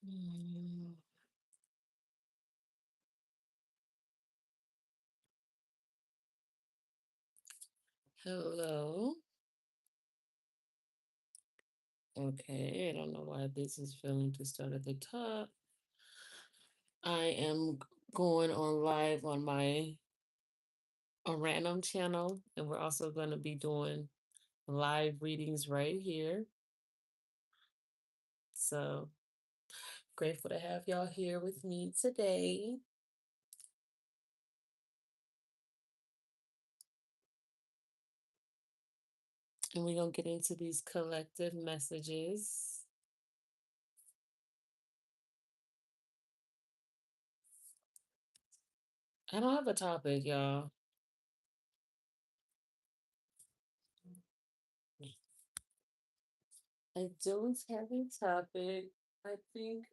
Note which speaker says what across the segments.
Speaker 1: Mm, Hello. Okay, I don't know why this is failing to start at the top. I am going on live on my a random channel, and we're also going to be doing live readings right here. So grateful to have y'all here with me today. And we're going to get into these collective messages. I don't have a topic, y'all. I don't have a topic. I think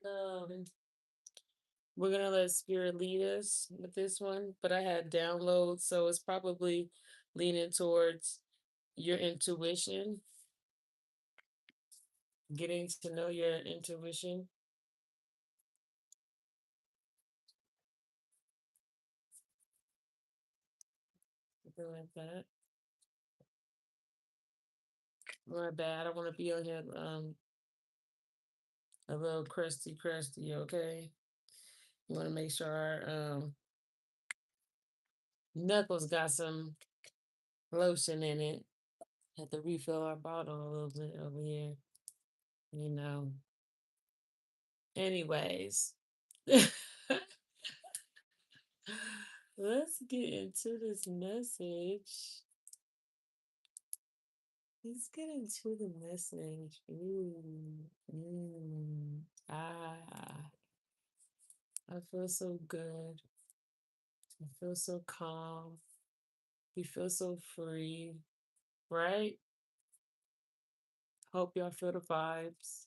Speaker 1: we're gonna let spirit lead us with this one, but I had downloads, so it's probably leaning towards your intuition, getting to know your intuition, something like that. My bad. I don't want to be on here a little crusty, okay? You want to make sure our knuckles got some lotion in it. Have to refill our bottle a little bit over here, you know. Anyways, let's get into this message. Let's get into the message. Ah, I feel so good. I feel so calm. We feel so free, right? Hope y'all feel the vibes.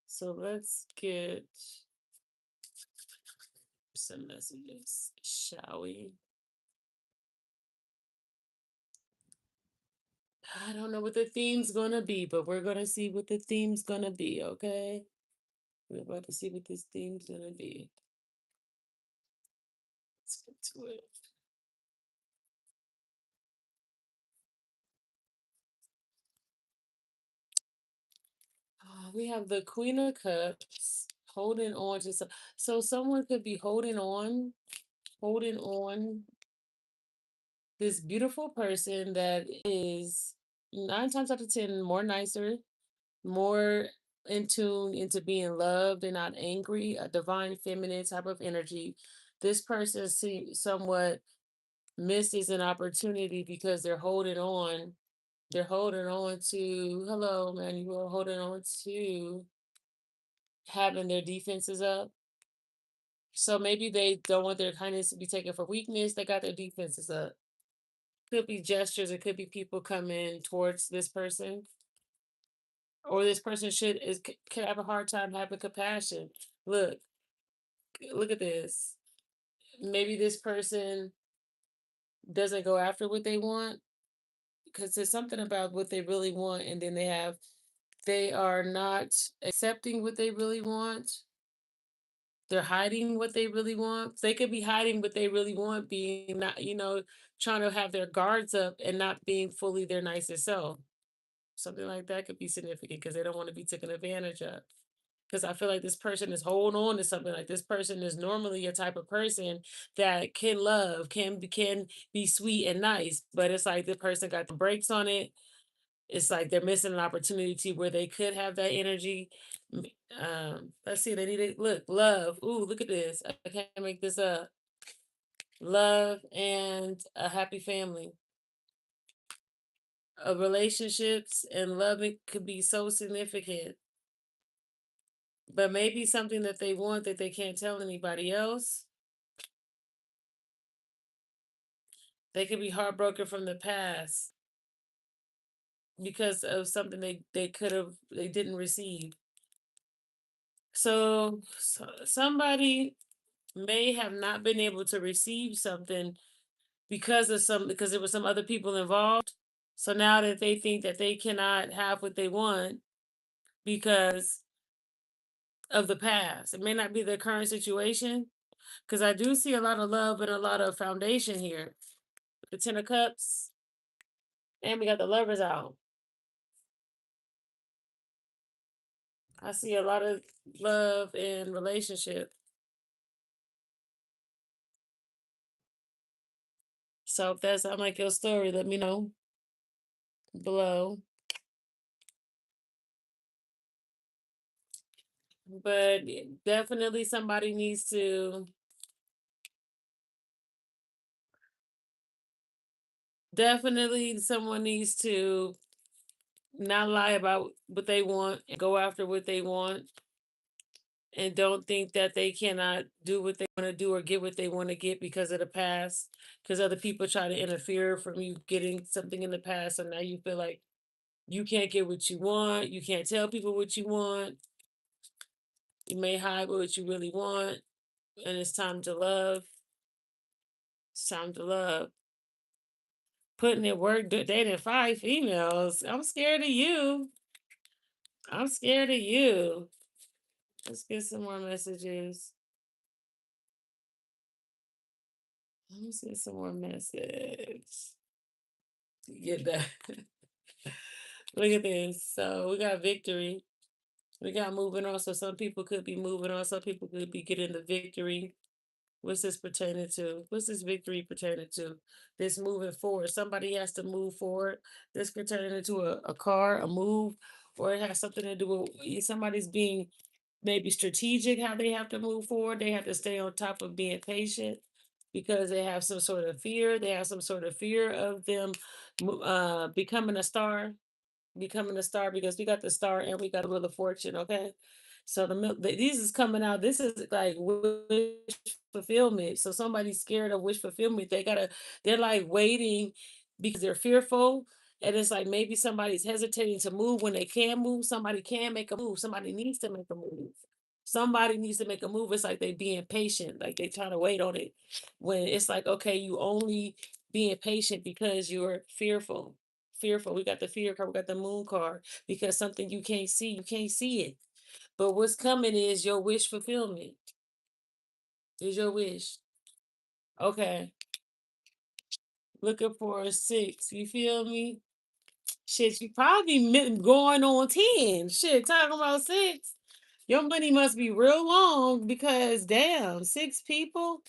Speaker 1: So let's get some messages, shall we? I don't know what the theme's gonna be, but we're gonna see what the theme's gonna be, okay? We're about to see what this theme's gonna be. Let's get to it. We have the Queen of Cups holding on to some. So someone could be holding on this beautiful person that is 9 times out of 10 more nicer, more in tune into being loved and not angry, a divine feminine type of energy. This person somewhat misses an opportunity because they're holding on. They're holding on to, hello, man, you are holding on to having their defenses up. So maybe they don't want their kindness to be taken for weakness. They got their defenses up. Could be gestures. It could be people coming towards this person, or this person could have a hard time having compassion. Look, look at this. Maybe this person doesn't go after what they want because there's something about what they really want, and then they are not accepting what they really want. They're hiding what they really want. They could be hiding what they really want, being not, trying to have their guards up and not being fully their nicest self. Something like that could be significant because they don't want to be taken advantage of. Because I feel like this person is holding on to something. Like this person is normally a type of person that can love, can be sweet and nice, but it's like the person got the brakes on it. It's like they're missing an opportunity where they could have that energy. Let's see, they need it. Look, love. Ooh, look at this. I can't make this up. Love and a happy family. Relationships and loving could be so significant, but maybe something that they want that they can't tell anybody else. They could be heartbroken from the past because of something they didn't receive. So somebody may have not been able to receive something because there were some other people involved. So now that they think that they cannot have what they want, because of the past. It may not be the current situation, because I do see a lot of love and a lot of foundation here. The Ten of Cups, and we got the Lovers out. I see a lot of love and relationship. So if that's not like your story, let me know below. But definitely someone needs to not lie about what they want and go after what they want, and don't think that they cannot do what they want to do or get what they want to get because of the past, because other people try to interfere from you getting something in the past, and now you feel like you can't get what you want, you can't tell people what you want, you may hide what you really want, and it's time to love. It's time to love. Putting in work, dating 5 females. I'm scared of you. I'm scared of you. Let's get some more messages. Let's get some more messages. Get that. Look at this. So we got victory. We got moving on. So some people could be moving on. Some people could be getting the victory. What's this pertaining to? What's this victory pertaining to? This moving forward. Somebody has to move forward. This could turn into a car, a move, or it has something to do with somebody's being maybe strategic how they have to move forward. They have to stay on top of being patient because they have some sort of fear. They have some sort of fear of them becoming a star, because we got the star and we got the Wheel of Fortune. Okay, so these is coming out. This is like wish fulfillment. So somebody's scared of wish fulfillment. They're like waiting because they're fearful. And it's like maybe somebody's hesitating to move when they can move. Somebody can make a move. Somebody needs to make a move. Somebody needs to make a move. It's like they being patient, like they trying to wait on it. When it's like, okay, you only being patient because you're fearful. Fearful. We got the fear card, we got the moon card, because something you can't see it. But what's coming is your wish fulfillment. Is your wish. Okay. Looking for a 6. You feel me? Shit, you probably going on 10. Shit, talking about 6. Your money must be real long because damn, 6 people.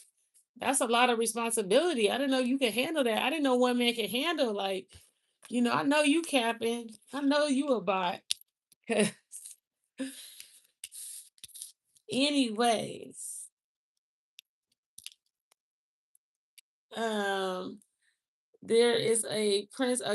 Speaker 1: That's a lot of responsibility. I didn't know you could handle that. I didn't know one man could handle like, I know you capping. I know you a bot. Anyways, um, there is a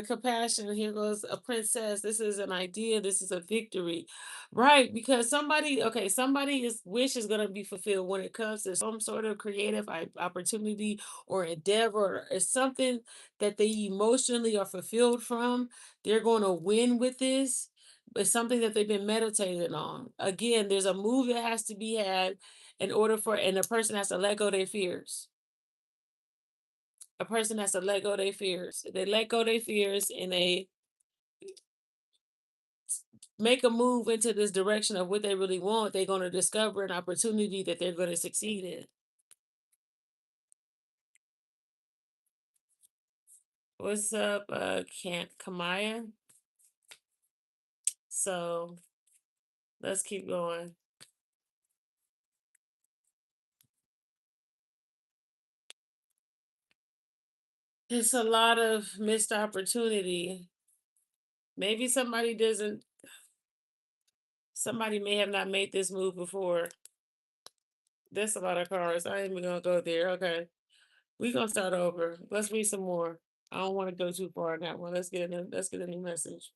Speaker 1: compassion. Here goes a princess. This is an idea. This is a victory, right? Because somebody's wish is gonna be fulfilled when it comes to some sort of creative opportunity or endeavor. Or something that they emotionally are fulfilled from. They're going to win with this. It's something that they've been meditating on. Again, there's a move that has to be had and the person has to let go their fears. A person has to let go their fears. They let go their fears and they make a move into this direction of what they really want. They're going to discover an opportunity that they're going to succeed in. What's up, Kamaya? So let's keep going. It's a lot of missed opportunity. Maybe somebody may have not made this move before. There's a lot of cards. I ain't even gonna go there. Okay. We gonna start over. Let's read some more. I don't want to go too far in that one. Let's get a new message.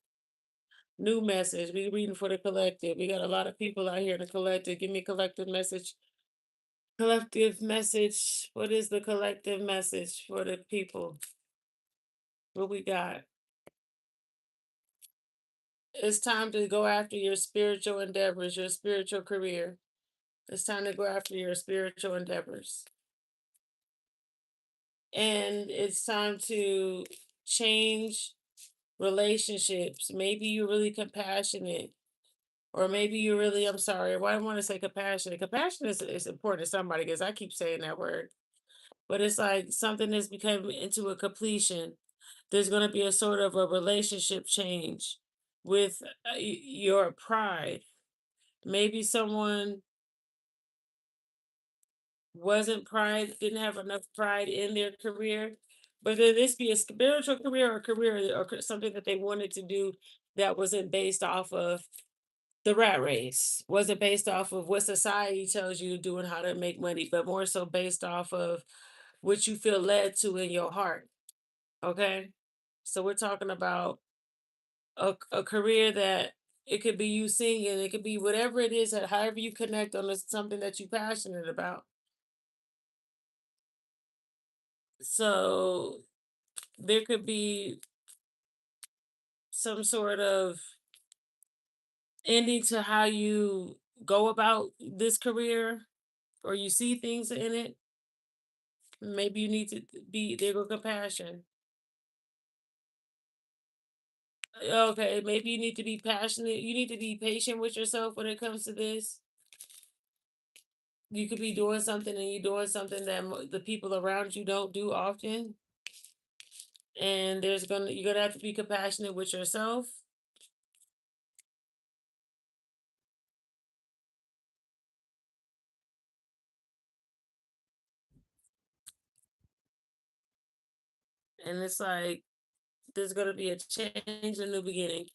Speaker 1: New message. We reading for the collective. We got a lot of people out here in the collective. Give me a collective message. Collective message. What is the collective message for the people? What we got? It's time to go after your spiritual endeavors, your spiritual career. It's time to go after your spiritual endeavors. And it's time to change relationships. Maybe you're really compassionate Or maybe you really, I'm sorry, why I want to say compassionate. Compassion is important to somebody because I keep saying that word. But it's like something that's become into a completion. There's going to be a sort of a relationship change with your pride. Maybe someone wasn't pride, didn't have enough pride in their career. But then this be a spiritual career or career or something that they wanted to do that wasn't based off of the rat race, wasn't based off of what society tells you to do and how to make money, but more so based off of what you feel led to in your heart. Okay. So we're talking about a career that it could be you singing, it could be whatever it is that however you connect on something that you're passionate about. So there could be some sort of ending to how you go about this career or you see things in it. Maybe you need to be there with compassion. Okay, maybe you need to be passionate. You need to be patient with yourself when it comes to this. You could be doing something and you're doing something that the people around you don't do often. And you're gonna have to be compassionate with yourself. And it's like there's gonna be a change, a new beginning.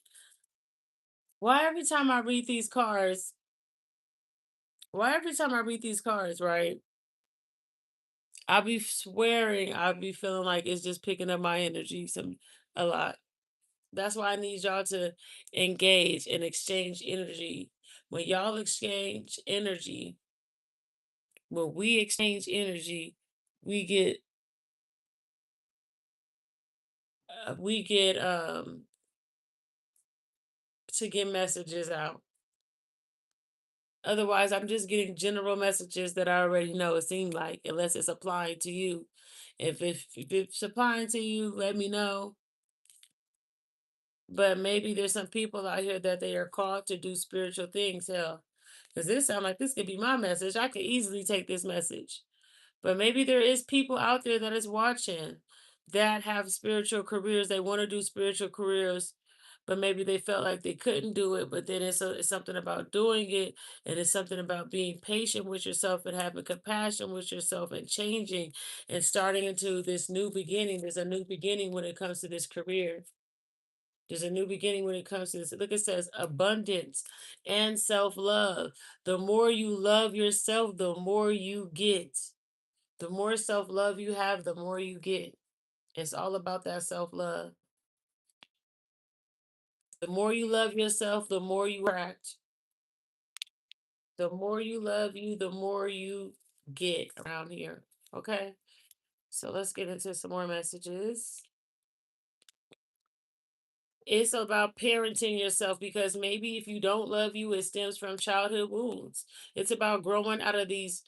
Speaker 1: Why every time I read these cards, why every time I read these cards, right? I'll be swearing I'll be feeling like it's just picking up my energy a lot. That's why I need y'all to engage and exchange energy. When y'all exchange energy, when we exchange energy, we get to get messages out. Otherwise, I'm just getting general messages that I already know. It seems like unless it's applying to you. If it's applying to you, let me know. But maybe there's some people out here that they are called to do spiritual things. Hell, because this sound like this could be my message. I could easily take this message. But maybe there is people out there that is watching that have spiritual careers. They want to do spiritual careers, but maybe they felt like they couldn't do it. But then it's something about doing it, and it's something about being patient with yourself and having compassion with yourself and changing and starting into this new beginning. There's a new beginning when it comes to this career. There's a new beginning when it comes to this. Look, it says abundance and self love. The more you love yourself, the more you get. The more self love you have, the more you get. It's all about that self love. The more you love yourself, the more you attract. The more you love you, the more you get around here. Okay? So let's get into some more messages. It's about parenting yourself because maybe if you don't love you, it stems from childhood wounds. It's about growing out of these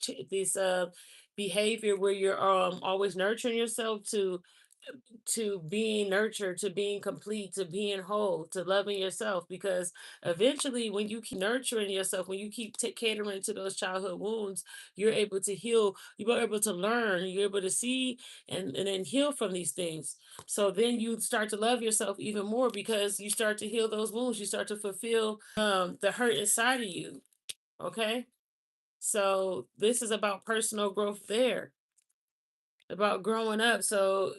Speaker 1: behavior where you're always nurturing yourself to being nurtured, to being complete, to being whole, to loving yourself. Because eventually, when you keep nurturing yourself, when you keep catering to those childhood wounds, you're able to heal, you're able to learn, you're able to see and then heal from these things. So then you start to love yourself even more because you start to heal those wounds, you start to fulfill the hurt inside of you. Okay. So this is about personal growth there, about growing up. So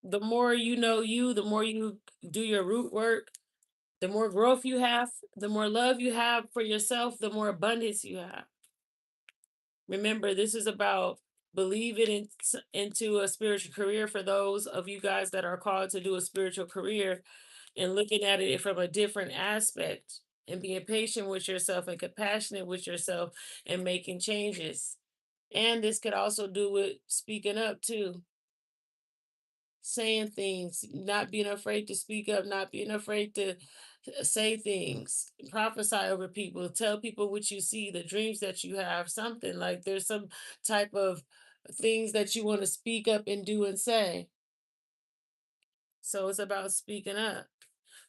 Speaker 1: the more you know you, the more you do your root work, the more growth you have, the more love you have for yourself, the more abundance you have. Remember, this is about believing into a spiritual career for those of you guys that are called to do a spiritual career and looking at it from a different aspect and being patient with yourself and compassionate with yourself and making changes. And this could also do with speaking up too, saying things, not being afraid to speak up, not being afraid to say things, prophesy over people, tell people what you see, the dreams that you have, something like there's some type of things that you want to speak up and do and say. So it's about speaking up.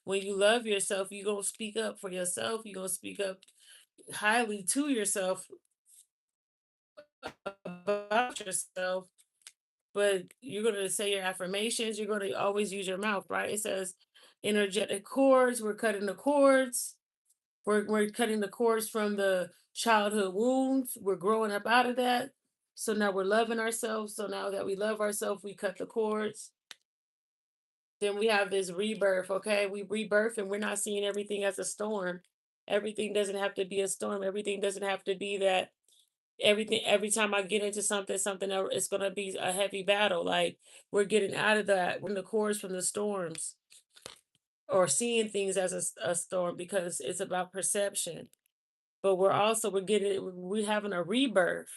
Speaker 1: When you love yourself, you're going to speak up for yourself. You're going to speak up highly to yourself about yourself, but you're going to say your affirmations. You're going to always use your mouth, right? It says energetic cords. We're cutting the cords. We're cutting the cords from the childhood wounds. We're growing up out of that. So now we're loving ourselves. So now that we love ourselves, we cut the cords. Then we have this rebirth, okay? We rebirth and we're not seeing everything as a storm. Everything doesn't have to be a storm. Everything doesn't have to be that everything every time I get into something, something else, it's gonna be a heavy battle. Like we're getting out of that when the cords from the storms or seeing things as a storm because it's about perception. But we're having a rebirth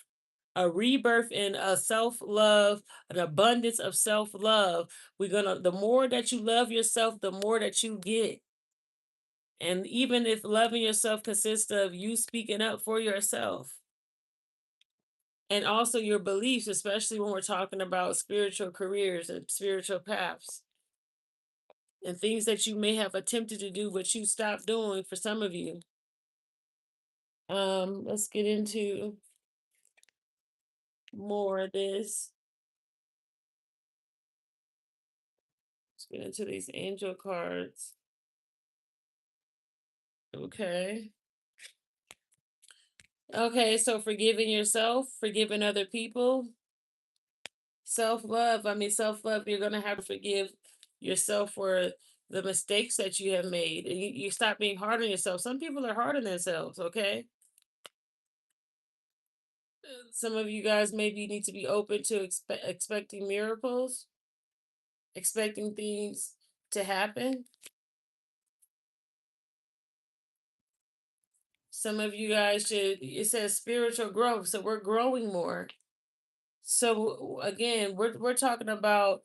Speaker 1: in a self-love, an abundance of self-love. The more that you love yourself, the more that you get. And even if loving yourself consists of you speaking up for yourself and also your beliefs, especially when we're talking about spiritual careers and spiritual paths and things that you may have attempted to do but you stopped doing for some of you. Let's get into more of this. Let's get into these angel cards. Okay. Okay, so forgiving yourself, forgiving other people, self love. I mean, self love, you're going to have to forgive yourself for the mistakes that you have made. And you stop being hard on yourself. Some people are hard on themselves, okay? Some of you guys maybe need to be open to expecting miracles, expecting things to happen. Some of you guys it says spiritual growth. So we're growing more. So again, we're talking about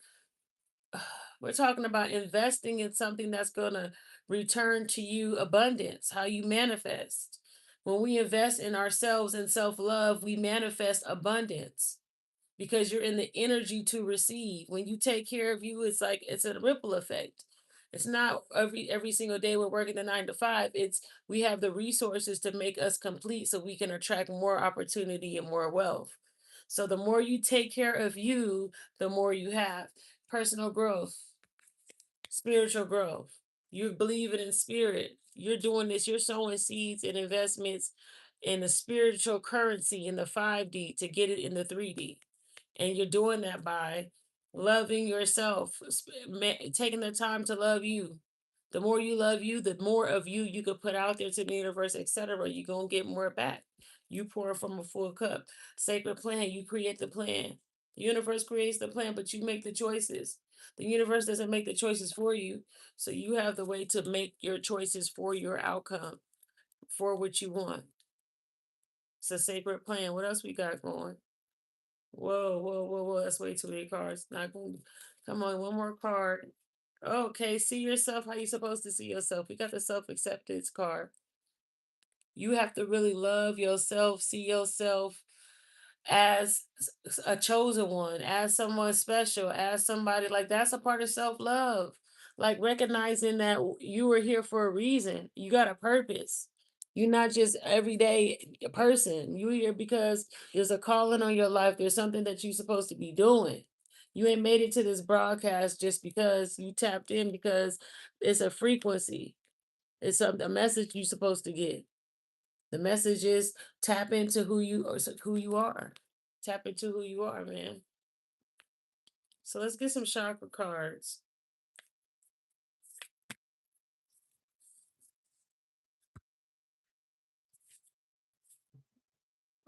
Speaker 1: we're talking about investing in something that's going to return to you abundance, how you manifest. When we invest in ourselves and self-love, we manifest abundance because you're in the energy to receive. When you take care of you, it's like it's a ripple effect. It's not every single day we're working the 9 to 5. It's we have the resources to make us complete so we can attract more opportunity and more wealth. So the more you take care of you, the more you have personal growth, spiritual growth. You're believing in spirit. You're doing this. You're sowing seeds and investments in the spiritual currency in the 5D to get it in the 3D. And you're doing that by loving yourself, taking the time to love you. The more you love you, the more of you you could put out there to the universe, etc. You're going to get more back. You pour from a full cup. Sacred plan, you create the plan. The universe creates the plan, but you make the choices. The universe doesn't make the choices for you. So you have the way to make your choices for your outcome, for what you want. It's a sacred plan. What else we got going? Whoa, whoa, whoa, whoa. That's way too many cards. Not going to come on, one more card. Okay, see yourself how you supposed to see yourself. We got the self-acceptance card. You have to really love yourself, see yourself as a chosen one, as someone special, as somebody like that's a part of self-love. Like recognizing that you were here for a reason. You got a purpose. You're not just everyday person. You're here because there's a calling on your life. There's something that you're supposed to be doing. You ain't made it to this broadcast just because you tapped in because it's a frequency. It's a message you're supposed to get. The message is tap into who you are. Tap into who you are, man. So let's get some chakra cards.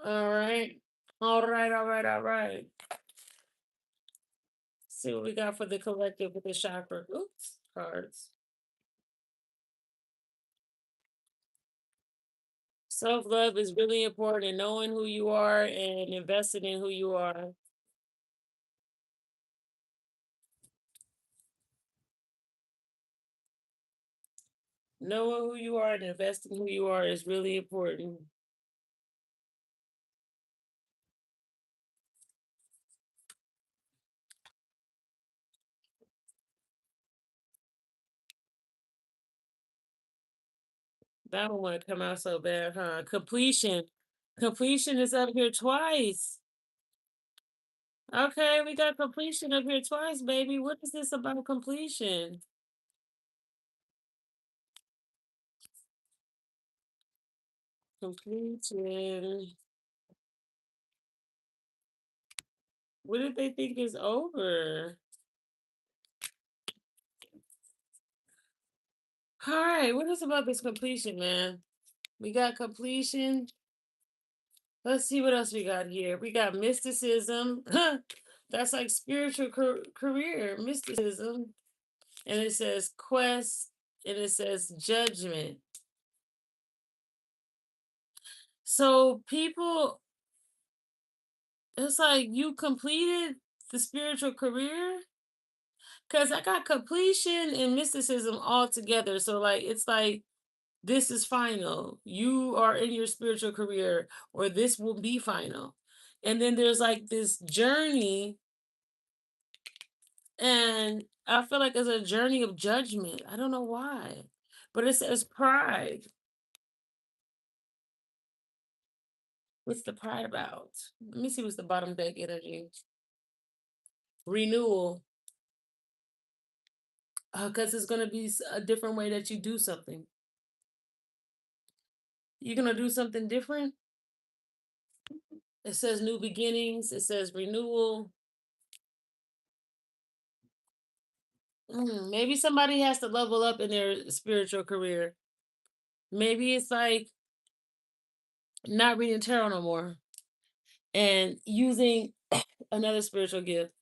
Speaker 1: All right. All right, all right, all right. See what we got for the collective with the chakra. Oops, cards. Self love is really important. Knowing who you are and investing in who you are. Knowing who you are and investing in who you are is really important. That one want to come out so bad, huh? Completion. Completion is up here twice. Okay, we got completion up here twice, baby. What is this about completion? Completion. What did they think is over? All right, what is about this completion, man? We got completion. Let's see what else we got here. We got mysticism. That's like spiritual career, mysticism. And it says quest, and it says judgment. So people, it's like you completed the spiritual career because I got completion and mysticism all together. So like it's like this is final. You are in your spiritual career, or this will be final. And then there's like this journey, and I feel like it's a journey of judgment. I don't know why, but it says pride. What's the pride about? Let me see what's the bottom deck energy. Renewal. Because it's going to be a different way that you do something. You're going to do something different. It says new beginnings. It says renewal. Maybe somebody has to level up in their spiritual career. Maybe it's like not reading tarot no more and using another spiritual gift.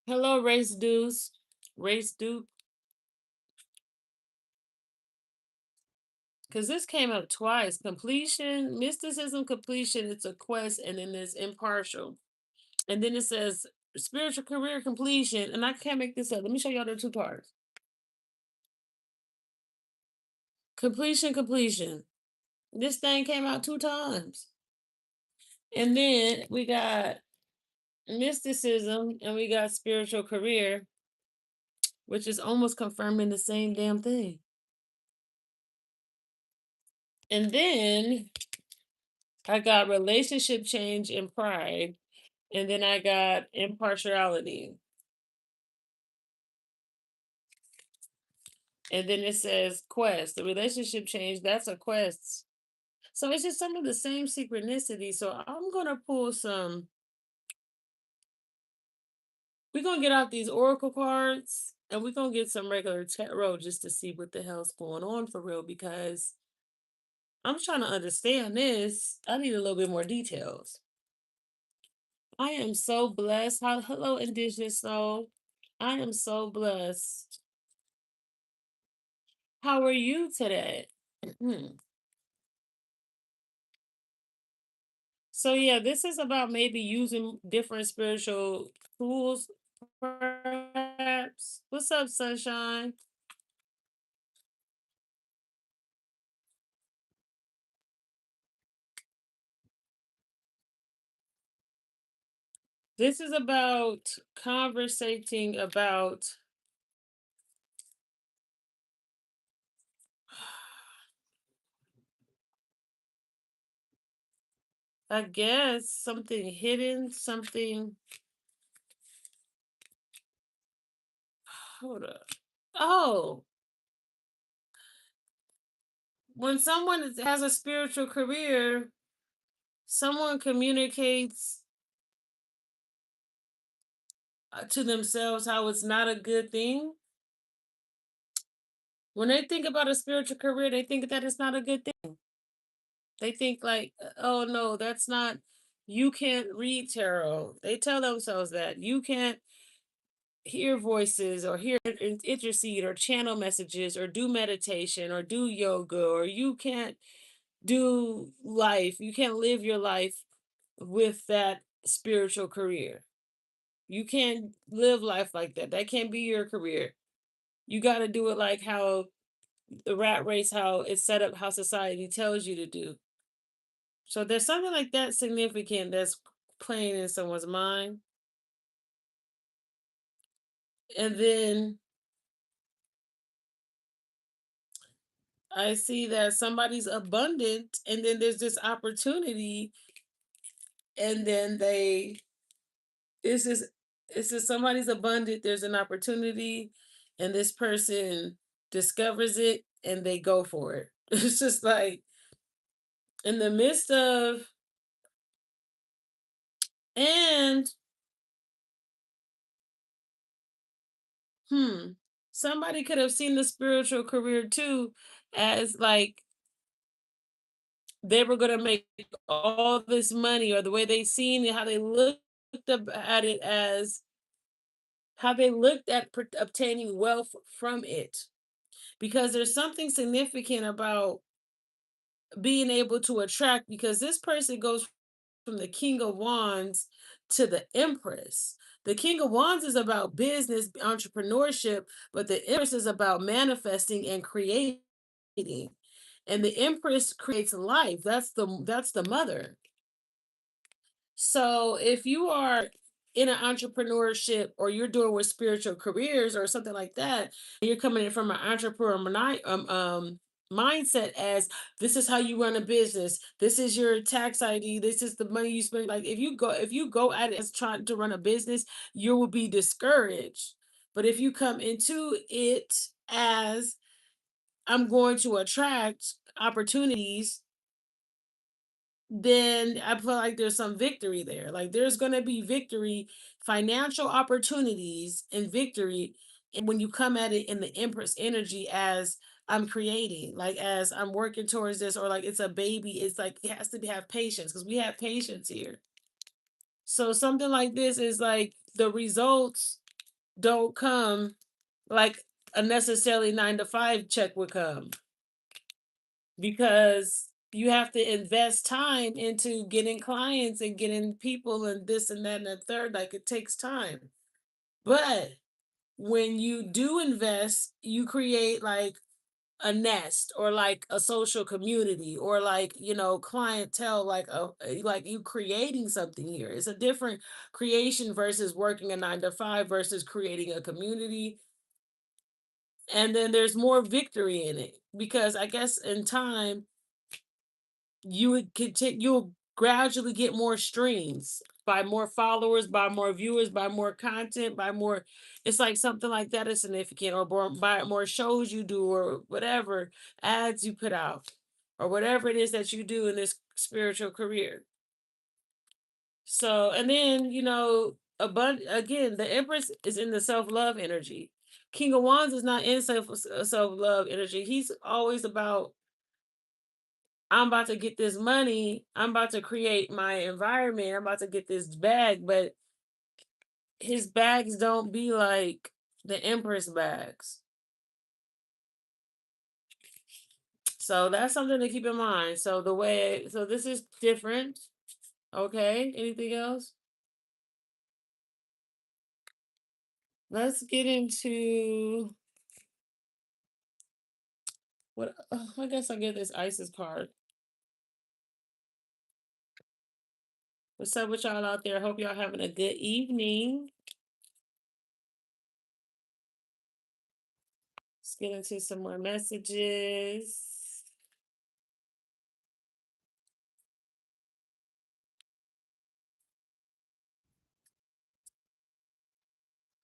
Speaker 1: Hello, Race Deuce. Race Duke. Because this came up twice. Completion, mysticism, completion. It's a quest, and then there's impartial. And then it says spiritual career completion. And I can't make this up. Let me show y'all the two parts. Completion, completion. This thing came out two times. And then we got mysticism and we got spiritual career, which is almost confirming the same damn thing. And then I got relationship change and pride. And then I got impartiality. And then it says quest. The relationship change, that's a quest. So it's just some of the same synchronicity. So I'm gonna pull some. We're gonna get out these oracle cards and we're gonna get some regular tarot just to see what the hell's going on for real because I'm trying to understand this. I need a little bit more details. I am so blessed. Hello, Indigenous Soul. I am so blessed. How are you today? So yeah, this is about maybe using different spiritual tools, perhaps. What's up, Sunshine? This is about conversating about I guess something hidden, something. Hold up. Oh, when someone has a spiritual career, someone communicates to themselves how it's not a good thing. When they think about a spiritual career, they think that it's not a good thing. They think like, oh no, that's not. You can't read tarot. They tell themselves that you can't hear voices or hear intercede or channel messages or do meditation or do yoga or you can't do life. You can't live your life with that spiritual career. You can't live life like that. That can't be your career. You got to do it like how the rat race, how it's set up, how society tells you to do. So there's something like that significant that's playing in someone's mind. And then I see that somebody's abundant, and then there's this opportunity, and then it's just it's just somebody's abundant, there's an opportunity, and this person discovers it and they go for it. It's just like in the midst of, and hmm, somebody could have seen the spiritual career too as like they were gonna make all this money, or the way they seen it, how they looked at it as how they looked at obtaining wealth from it. Because there's something significant about being able to attract, because this person goes from the King of Wands to the Empress. The King of Wands is about business, entrepreneurship, but the Empress is about manifesting and creating. And the Empress creates life. That's the mother. So if you are in an entrepreneurship, or you're doing with spiritual careers or something like that, and you're coming in from an entrepreneur mindset, as this is how you run a business, this is your tax ID, this is the money you spend. Like if you go at it as trying to run a business, you will be discouraged. But if you come into it as, I'm going to attract opportunities, then I feel like there's some victory there. Like there's going to be victory, financial opportunities, and victory. And when you come at it in the Empress energy, as I'm creating, like as I'm working towards this, or like it's a baby, it's like it has to have patience, because we have patience here. So something like this is like the results don't come like a necessarily 9 to 5 check would come, because you have to invest time into getting clients and getting people and this and that and the third. Like it takes time. But when you do invest, you create like a nest, or like a social community, or like, clientele, like you creating something here. It's a different creation versus working a 9 to 5 versus creating a community. And then there's more victory in it, because I guess in time you would continue, you'll gradually get more streams, by more followers, by more viewers, by more content, by more, it's like something like that is significant, or by more shows you do, or whatever ads you put out, or whatever it is that you do in this spiritual career. So, and then, again, the Empress is in the self-love energy. King of Wands is not in self-love energy. He's always about, I'm about to get this money. I'm about to create my environment. I'm about to get this bag, but his bags don't be like the Empress bags. So that's something to keep in mind. So this is different. Okay. Anything else? Let's get into what, I guess I'll get this ISIS card. What's up with y'all out there? Hope y'all having a good evening. Let's get into some more messages.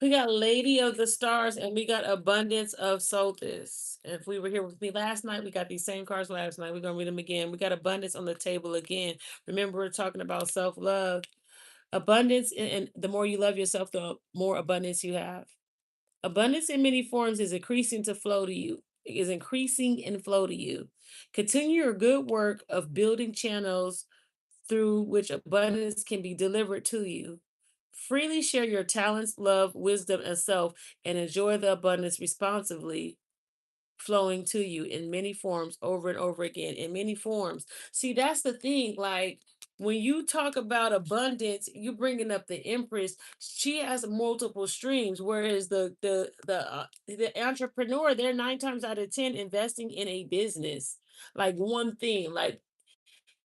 Speaker 1: We got Lady of the Stars, and we got Abundance of Solstice. If we were here with me last night, we got these same cards last night. We're gonna read them again. We got abundance on the table again. Remember, we're talking about self-love. Abundance, and the more you love yourself, the more abundance you have. Abundance in many forms is increasing to flow to you. Is increasing and flow to you. Continue your good work of building channels through which abundance can be delivered to you. Freely share your talents, love, wisdom, and self, and enjoy the abundance responsibly flowing to you in many forms, over and over again, in many forms. See, that's the thing. Like, when you talk about abundance, you're bringing up the Empress. She has multiple streams, whereas the entrepreneur, they're 9 times out of 10 investing in a business, like one thing, like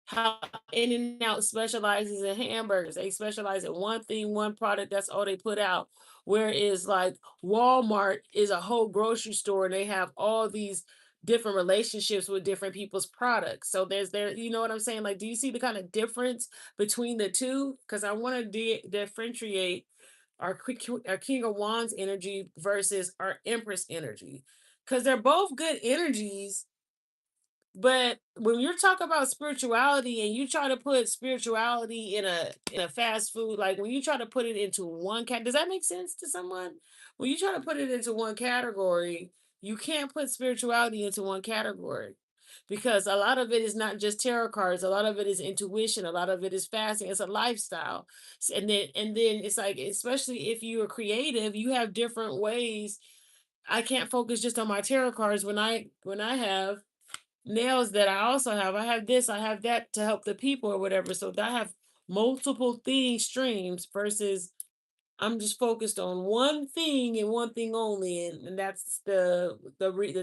Speaker 1: how In and Out specializes in hamburgers. They specialize in one thing, one product. That's all they put out. Whereas like Walmart is a whole grocery store and they have all these different relationships with different people's products. So you know what I'm saying? Like, do you see the kind of difference between the two? Because I want to differentiate our King of Wands energy versus our Empress energy. Because they're both good energies, but when you're talking about spirituality and you try to put spirituality in a fast food, like when you try to put it into one cat, does that make sense to someone? When you try to put it into one category, you can't put spirituality into one category because a lot of it is not just tarot cards. A lot of it is intuition. A lot of it is fasting. It's a lifestyle, and then it's like, especially if you are creative, you have different ways. I can't focus just on my tarot cards when I have nails that I also have. I have this, I have that to help the people or whatever. So I have multiple thing streams versus I'm just focused on one thing and one thing only, and that's the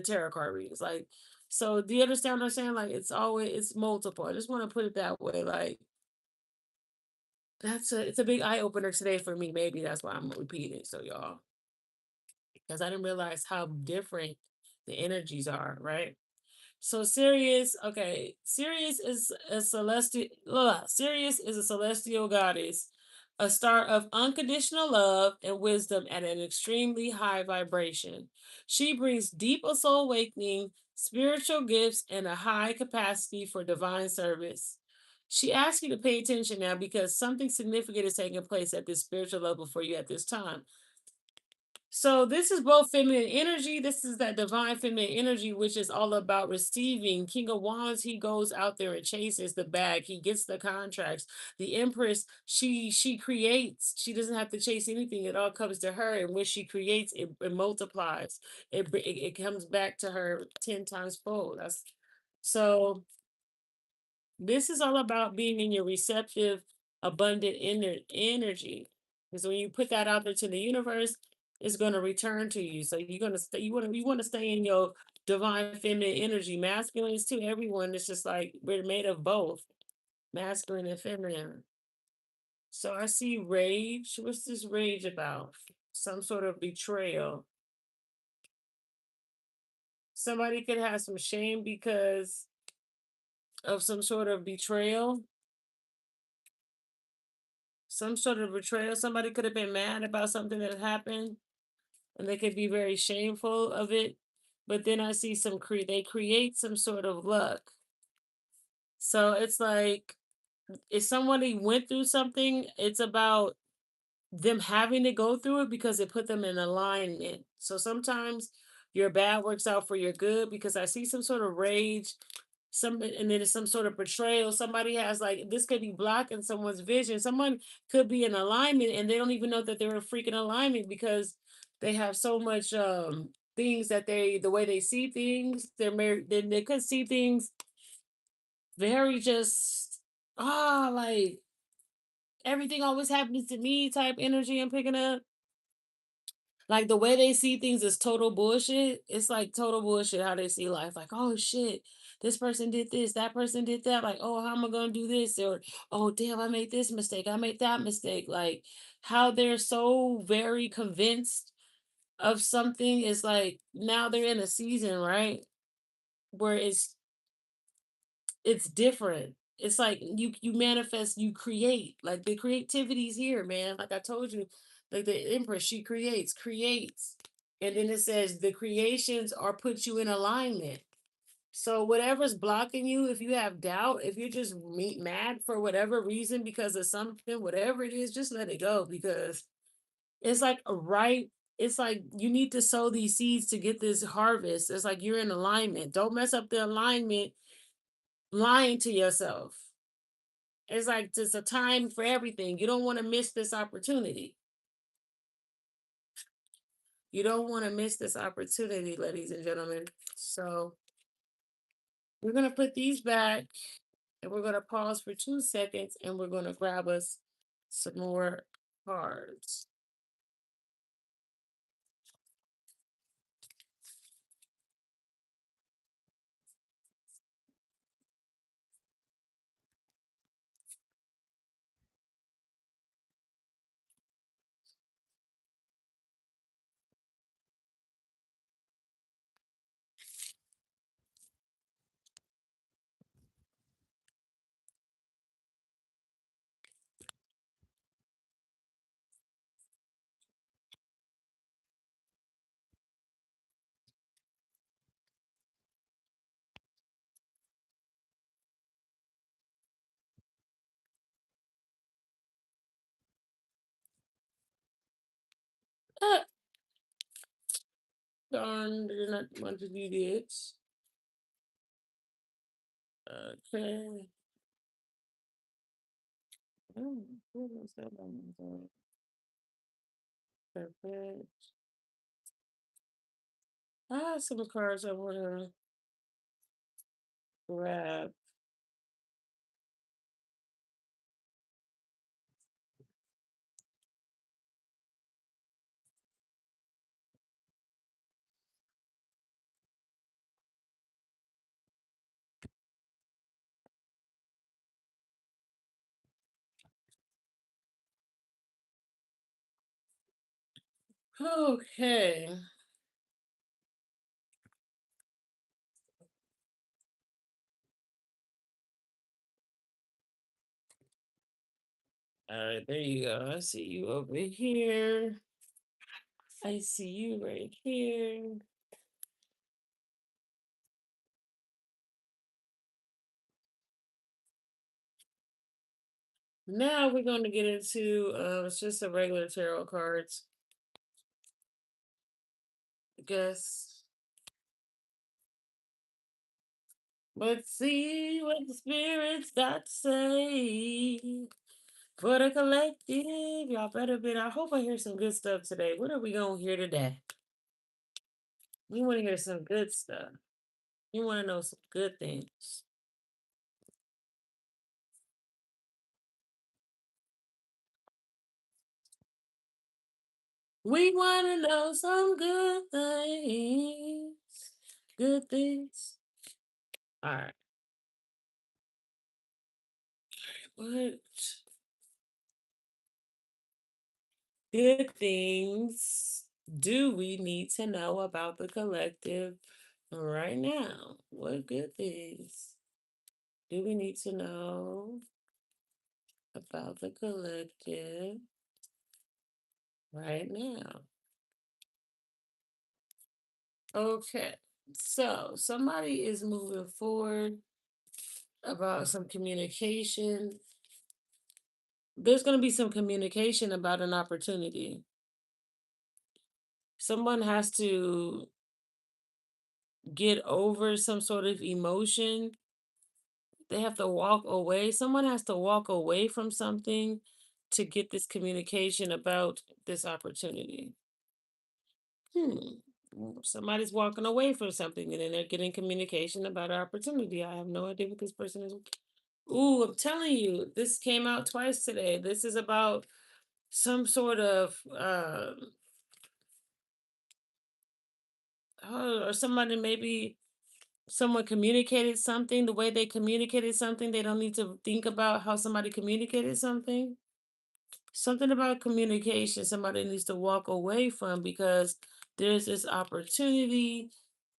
Speaker 1: tarot card readings. Like, so do you understand what I'm saying? Like, it's multiple. I just want to put it that way. Like, it's a big eye opener today for me. Maybe that's why I'm repeating. So y'all, because I didn't realize how different the energies are, right? So Sirius, okay, Sirius is a celestial goddess, a star of unconditional love and wisdom at an extremely high vibration. She brings deep soul awakening, spiritual gifts, and a high capacity for divine service. She asks you to pay attention now because something significant is taking place at this spiritual level for you at this time. So this is both feminine energy. This is that divine feminine energy, which is all about receiving. King of Wands, he goes out there and chases the bag. He gets the contracts. The Empress, she creates. She doesn't have to chase anything. It all comes to her, and when she creates, it multiplies. It comes back to her 10 times fold. That's so. This is all about being in your receptive, abundant energy. Because when you put that out there to the universe, it's going to return to you. So you're going to stay. You want to stay in your divine feminine energy. Masculine is too. Everyone. It's just like we're made of both, masculine and feminine. So I see rage. What's this rage about? Some sort of betrayal. Somebody could have some shame because of some sort of betrayal. Some sort of betrayal. Somebody could have been mad about something that happened and they could be very shameful of it. But then I see they create some sort of luck. So it's like if somebody went through something, it's about them having to go through it because it put them in alignment. So sometimes your bad works out for your good because I see some sort of rage, and then it's some sort of betrayal. Somebody has like this could be blocking someone's vision. Someone could be in alignment and they don't even know that they're in freaking alignment because they have so much things that the way they see things, then they could see things very just like everything always happens to me type energy I'm picking up. Like the way they see things is total bullshit. It's like total bullshit how they see life. Like, oh shit, this person did this, that person did that. Like, oh, how am I gonna do this? Or, oh damn, I made this mistake, I made that mistake. Like how they're so very convinced of something is like now they're in a season, right? Where it's different. It's like you manifest, you create. Like the creativity's here, man. Like I told you, like the Empress, she creates. And then it says the creations are put you in alignment. So whatever's blocking you, if you have doubt, if you're just mad for whatever reason because of something, whatever it is, just let it go because it's like a right. It's like you need to sow these seeds to get this harvest. It's like you're in alignment. Don't mess up the alignment lying to yourself. It's like there's a time for everything. You don't want to miss this opportunity. You don't want to miss this opportunity, ladies and gentlemen. So we're gonna put these back. And we're going to pause for 2 seconds and we're going to grab us some more cards. Ah, darn, did not want to do this. Okay. Oh, what was that one? Perfect. I have some cards I want to grab. Okay. All right, there you go. I see you over here. I see you right here. Now we're going to get into it's just a regular tarot cards. I guess. Let's see what the spirits got to say for the collective. Y'all better be. I hope I hear some good stuff today. What are we gonna hear today? You want to hear some good stuff. You want to know some good things. We want to know some good things. Good things. All right. What good things do we need to know about the collective right now? What good things do we need to know about the collective right now? Okay. So somebody is moving forward about some communication. There's going to be some communication about an opportunity. Someone has to get over some sort of emotion. They have to walk away. Someone has to walk away from something to get this communication about this opportunity. Somebody's walking away from something and then they're getting communication about an opportunity. I have no idea what this person is. Ooh, I'm telling you, this came out twice today. This is about some sort of or somebody, maybe someone communicated something the way they communicated something. They don't need to think about how somebody communicated something. Something about communication somebody needs to walk away from, because there's this opportunity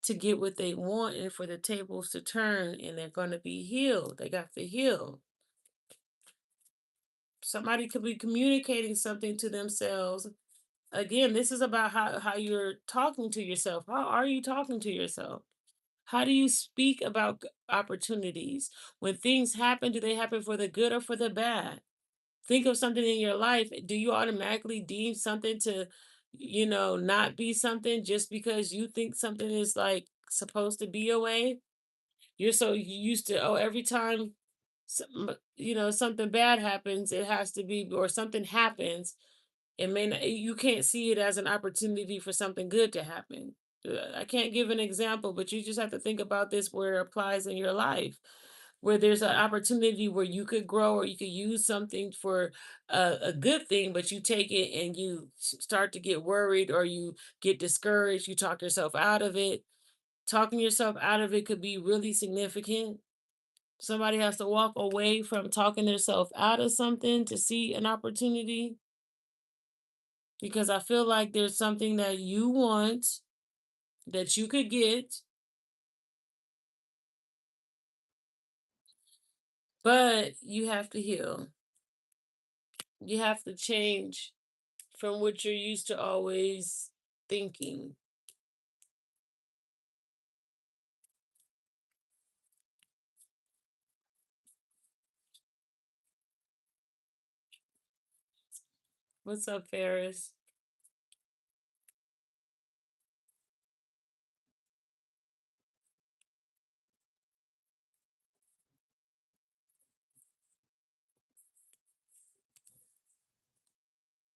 Speaker 1: to get what they want and for the tables to turn, and they're going to be healed. They got to heal. Somebody could be communicating something to themselves. Again, this is about how you're talking to yourself. How are you talking to yourself? How do you speak about opportunities? When things happen, do they happen for the good or for the bad? Think of something in your life. Do you automatically deem something to, not be something just because you think something is like supposed to be a way? You're so used to, oh, every time something bad happens, it has to be, or something happens, it may not, you can't see it as an opportunity for something good to happen. I can't give an example, but you just have to think about this where it applies in your life. where there's an opportunity where you could grow or you could use something for a good thing, but you take it and you start to get worried or you get discouraged, you talk yourself out of it. Talking yourself out of it could be really significant. Somebody has to walk away from talking themselves out of something to see an opportunity, because I feel like there's something that you want that you could get, but you have to heal. You have to change from what you're used to always thinking. What's up, Ferris?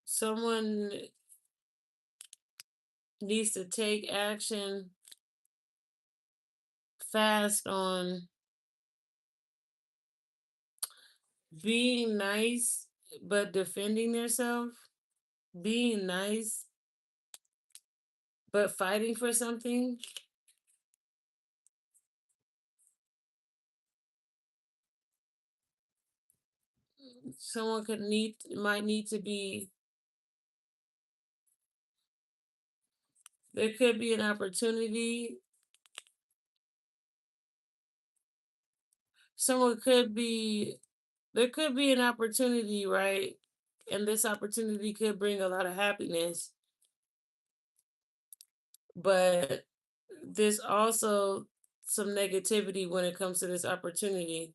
Speaker 1: Someone needs to take action fast on being nice but defending themselves, being nice but fighting for something. Someone could need might need to be there could be an opportunity. Someone could be there could be an opportunity, right? And this opportunity could bring a lot of happiness, but there's also some negativity when it comes to this opportunity.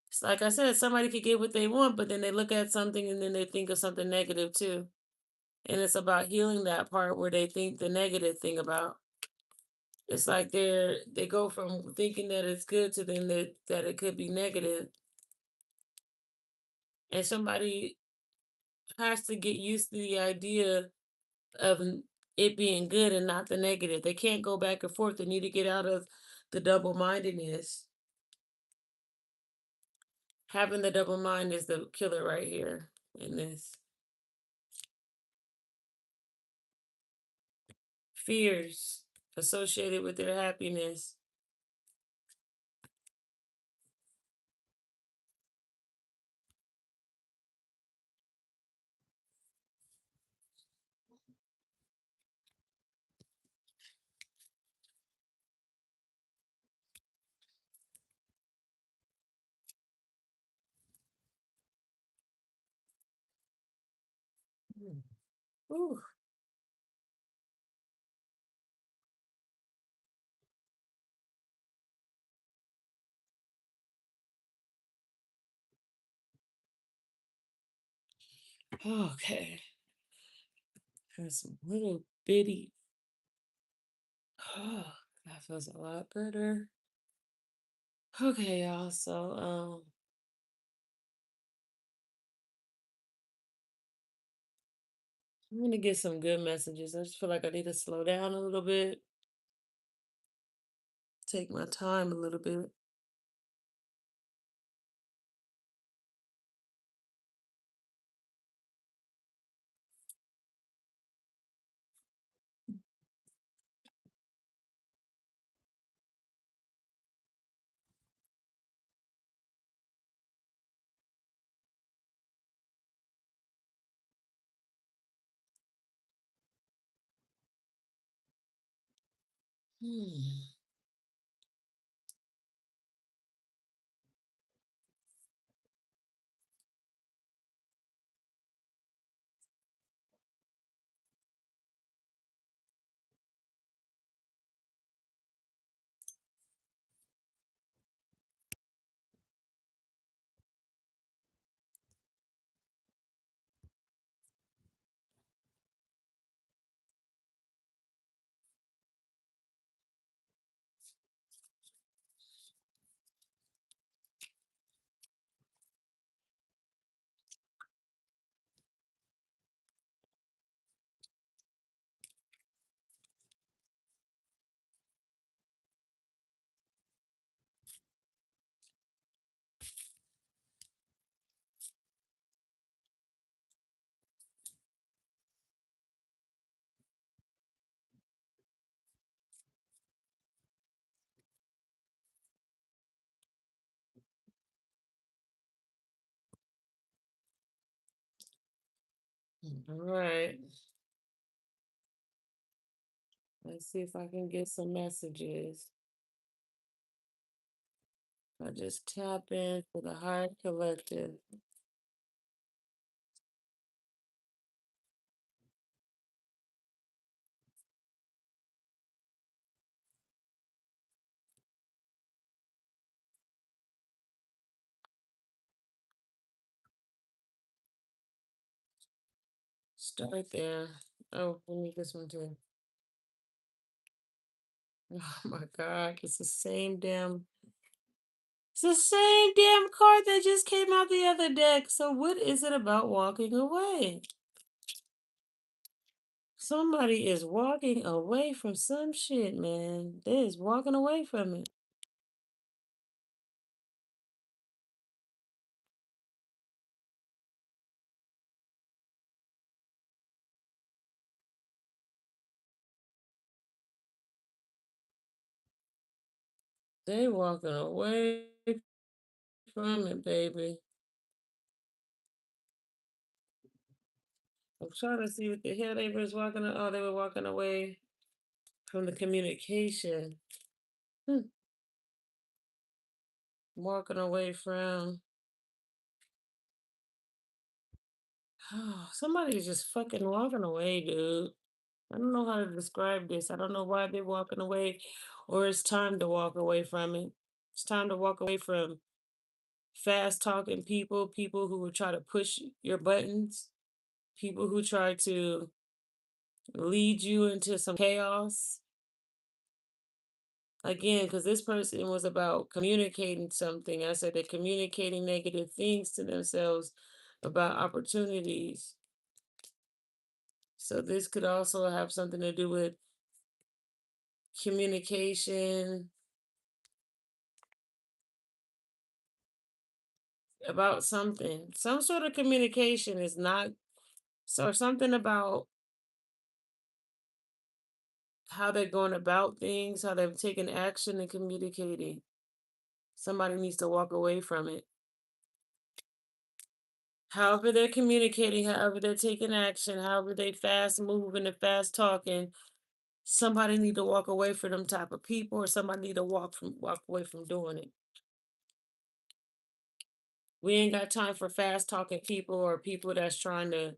Speaker 1: It's like I said, somebody could get what they want, but then they look at something and then they think of something negative too. And it's about healing that part where they think the negative thing about. It's like they go from thinking that it's good to then that it could be negative. And somebody has to get used to the idea of it being good and not the negative. They can't go back and forth. They need to get out of the double mindedness. Having the double mind is the killer right here in this. Fears associated with their happiness. Mm. Ooh. Okay. Got some little bitty. Oh, that feels a lot better. Okay, y'all. So, I'm gonna get some good messages. I just feel like I need to slow down a little bit, take my time a little bit. Hmm. All right. Let's see if I can get some messages. I just tap in for the Heart Collective. Start there. Oh, let me this one too. Oh my God, it's the same damn card that just came out the other deck. So what is it about walking away? Somebody is walking away from some shit, man. They is walking away from it. They walking away from it, baby. I'm trying to see what the hell they was walking. Oh, they were walking away from the communication. Hmm. Walking away from. Oh, somebody's just fucking walking away, dude. I don't know how to describe this. I don't know why they're walking away, or it's time to walk away from it. It's time to walk away from fast talking people, people who will try to push your buttons, people who try to lead you into some chaos. Again, because this person was about communicating something. I said they're communicating negative things to themselves about opportunities. So this could also have something to do with communication about something. Some sort of communication is not so something about how they're going about things, how they've taken action and communicating. Somebody needs to walk away from it. However they're communicating, however they're taking action, however they fast moving and fast talking, somebody need to walk away from them type of people, or somebody need to walk away from doing it. We ain't got time for fast talking people or people that's trying to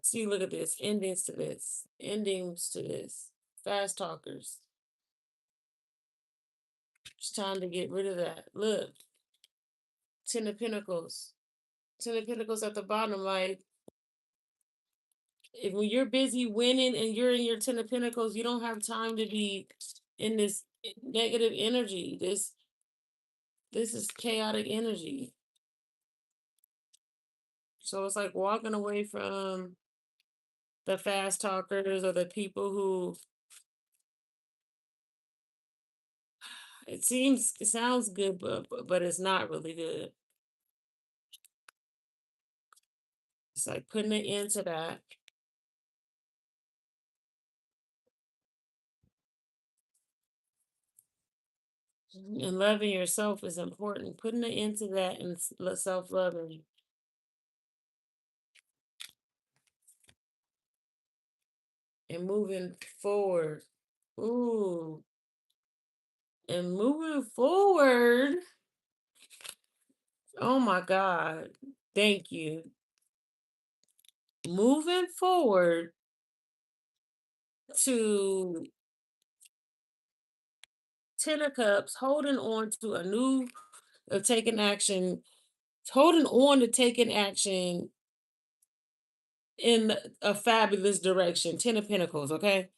Speaker 1: see. Look at this. Endings to this. Endings to this. Fast talkers. It's time to get rid of that. Look, Ten of Pentacles. Ten of Pentacles at the bottom. Like, if when you're busy winning and you're in your Ten of Pentacles, you don't have time to be in this negative energy. This is chaotic energy. So it's like walking away from the fast talkers or the people who it sounds good, but it's not really good. It's like putting an end to that and loving yourself is important. Putting an end to that and self loving and moving forward. Ooh, and moving forward. Oh my God. Thank you. Moving forward to Ten of Cups, holding on to a new of taking action, holding on to taking action in a fabulous direction. Ten of Pentacles, okay?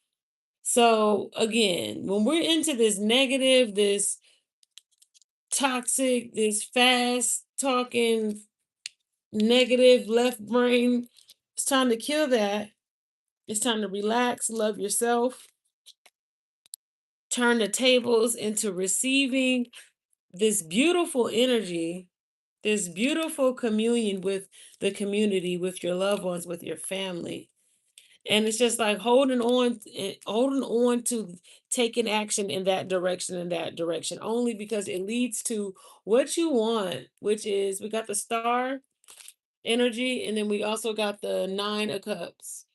Speaker 1: So again, when we're into this negative, this toxic, this fast talking, negative left brain, it's time to kill that. It's time to relax, love yourself, turn the tables into receiving this beautiful energy, this beautiful communion with the community, with your loved ones, with your family. And it's just like holding on to taking action in that direction, only because it leads to what you want, which is we got the star energy, and then we also got the nine of cups.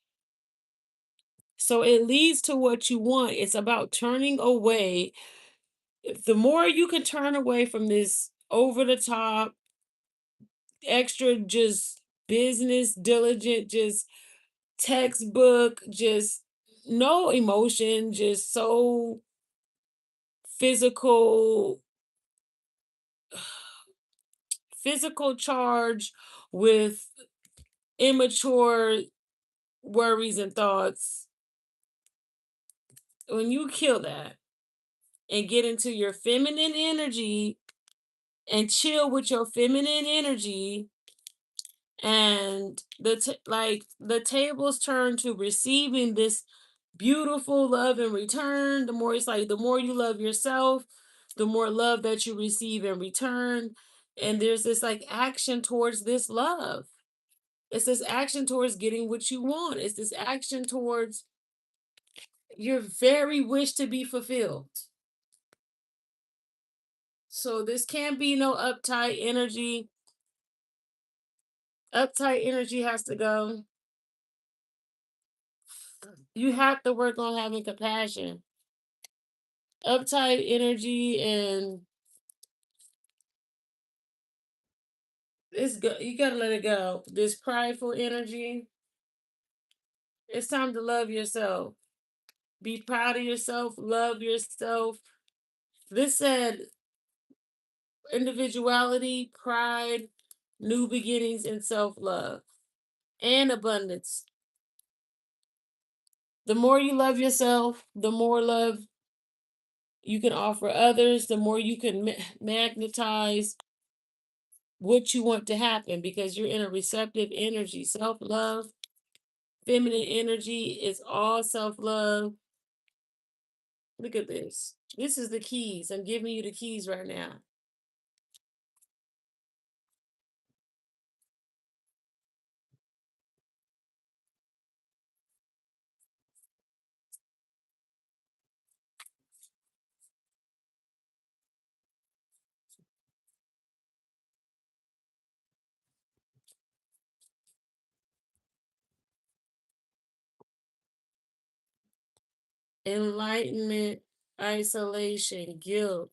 Speaker 1: So it leads to what you want. It's about turning away. The more you can turn away from this over the top, extra, just business diligent, just textbook, just no emotion, just so physical, physical charge with immature worries and thoughts. When you kill that and get into your feminine energy and chill with your feminine energy, and like the tables turn to receiving this beautiful love in return. The more, it's like the more you love yourself, the more love that you receive in return. And there's this like action towards this love. It's this action towards getting what you want. It's this action towards your very wish to be fulfilled. So this can't be no uptight energy. Uptight energy has to go. You have to work on having compassion. Uptight energy, and you gotta let it go. This prideful energy, it's time to love yourself. Be proud of yourself, love yourself. This said individuality, pride, new beginnings, and self-love and abundance. The more you love yourself, the more love you can offer others, the more you can magnetize what you want to happen, because you're in a receptive energy. Self-love, feminine energy is all self-love. Look at this. This is the keys. I'm giving you the keys right now. Enlightenment, isolation, guilt.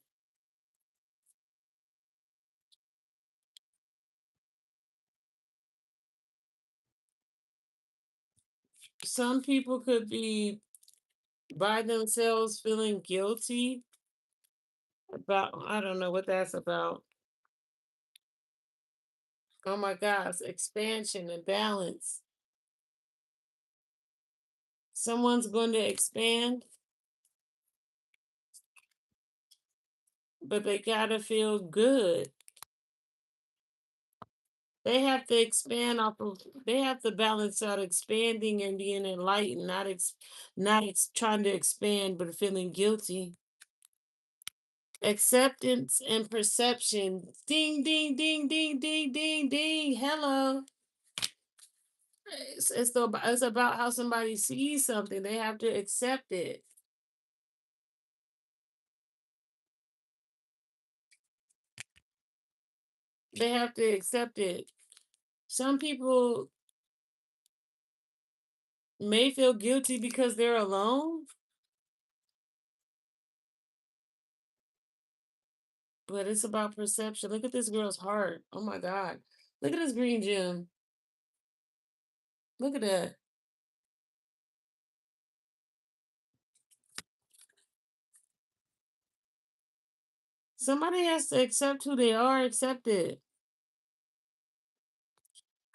Speaker 1: Some people could be by themselves feeling guilty about, I don't know what that's about. Oh my gosh, expansion and balance. Someone's going to expand, but they gotta feel good. They have to expand off of, they have to balance out expanding and being enlightened, not trying to expand but feeling guilty. Acceptance and perception. Ding ding ding ding ding ding ding. Hello. It's about how somebody sees something. They have to accept it. They have to accept it. Some people may feel guilty because they're alone, but it's about perception. Look at this girl's heart. Oh my God. Look at this green gem. Look at that. Somebody has to accept who they are, accept it.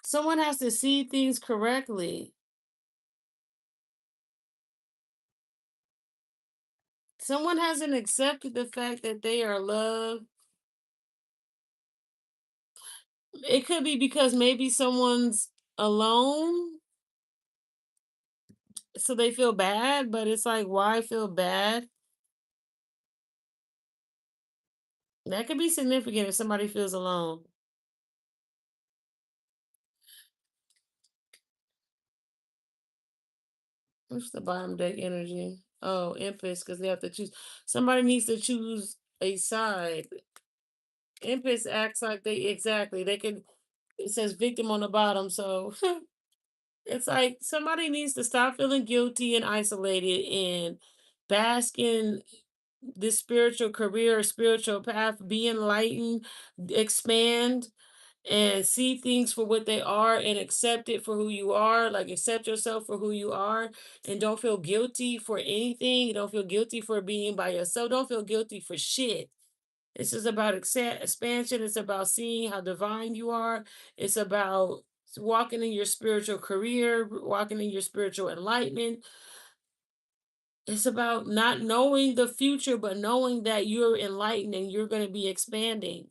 Speaker 1: Someone has to see things correctly. Someone hasn't accepted the fact that they are loved. It could be because maybe someone's alone, so they feel bad, but it's like, why feel bad? That could be significant if somebody feels alone. What's the bottom deck energy? Oh, Empress, because they have to choose. Somebody needs to choose a side. Empress acts like they exactly. They can. It says victim on the bottom, so it's like somebody needs to stop feeling guilty and isolated and bask in this spiritual career, spiritual path, be enlightened, expand, and see things for what they are and accept it for who you are. Like, accept yourself for who you are and don't feel guilty for anything. Don't feel guilty for being by yourself. Don't feel guilty for shit. It's just about expansion. It's about seeing how divine you are. It's about walking in your spiritual career, walking in your spiritual enlightenment. It's about not knowing the future, but knowing that you're enlightened and you're going to be expanding.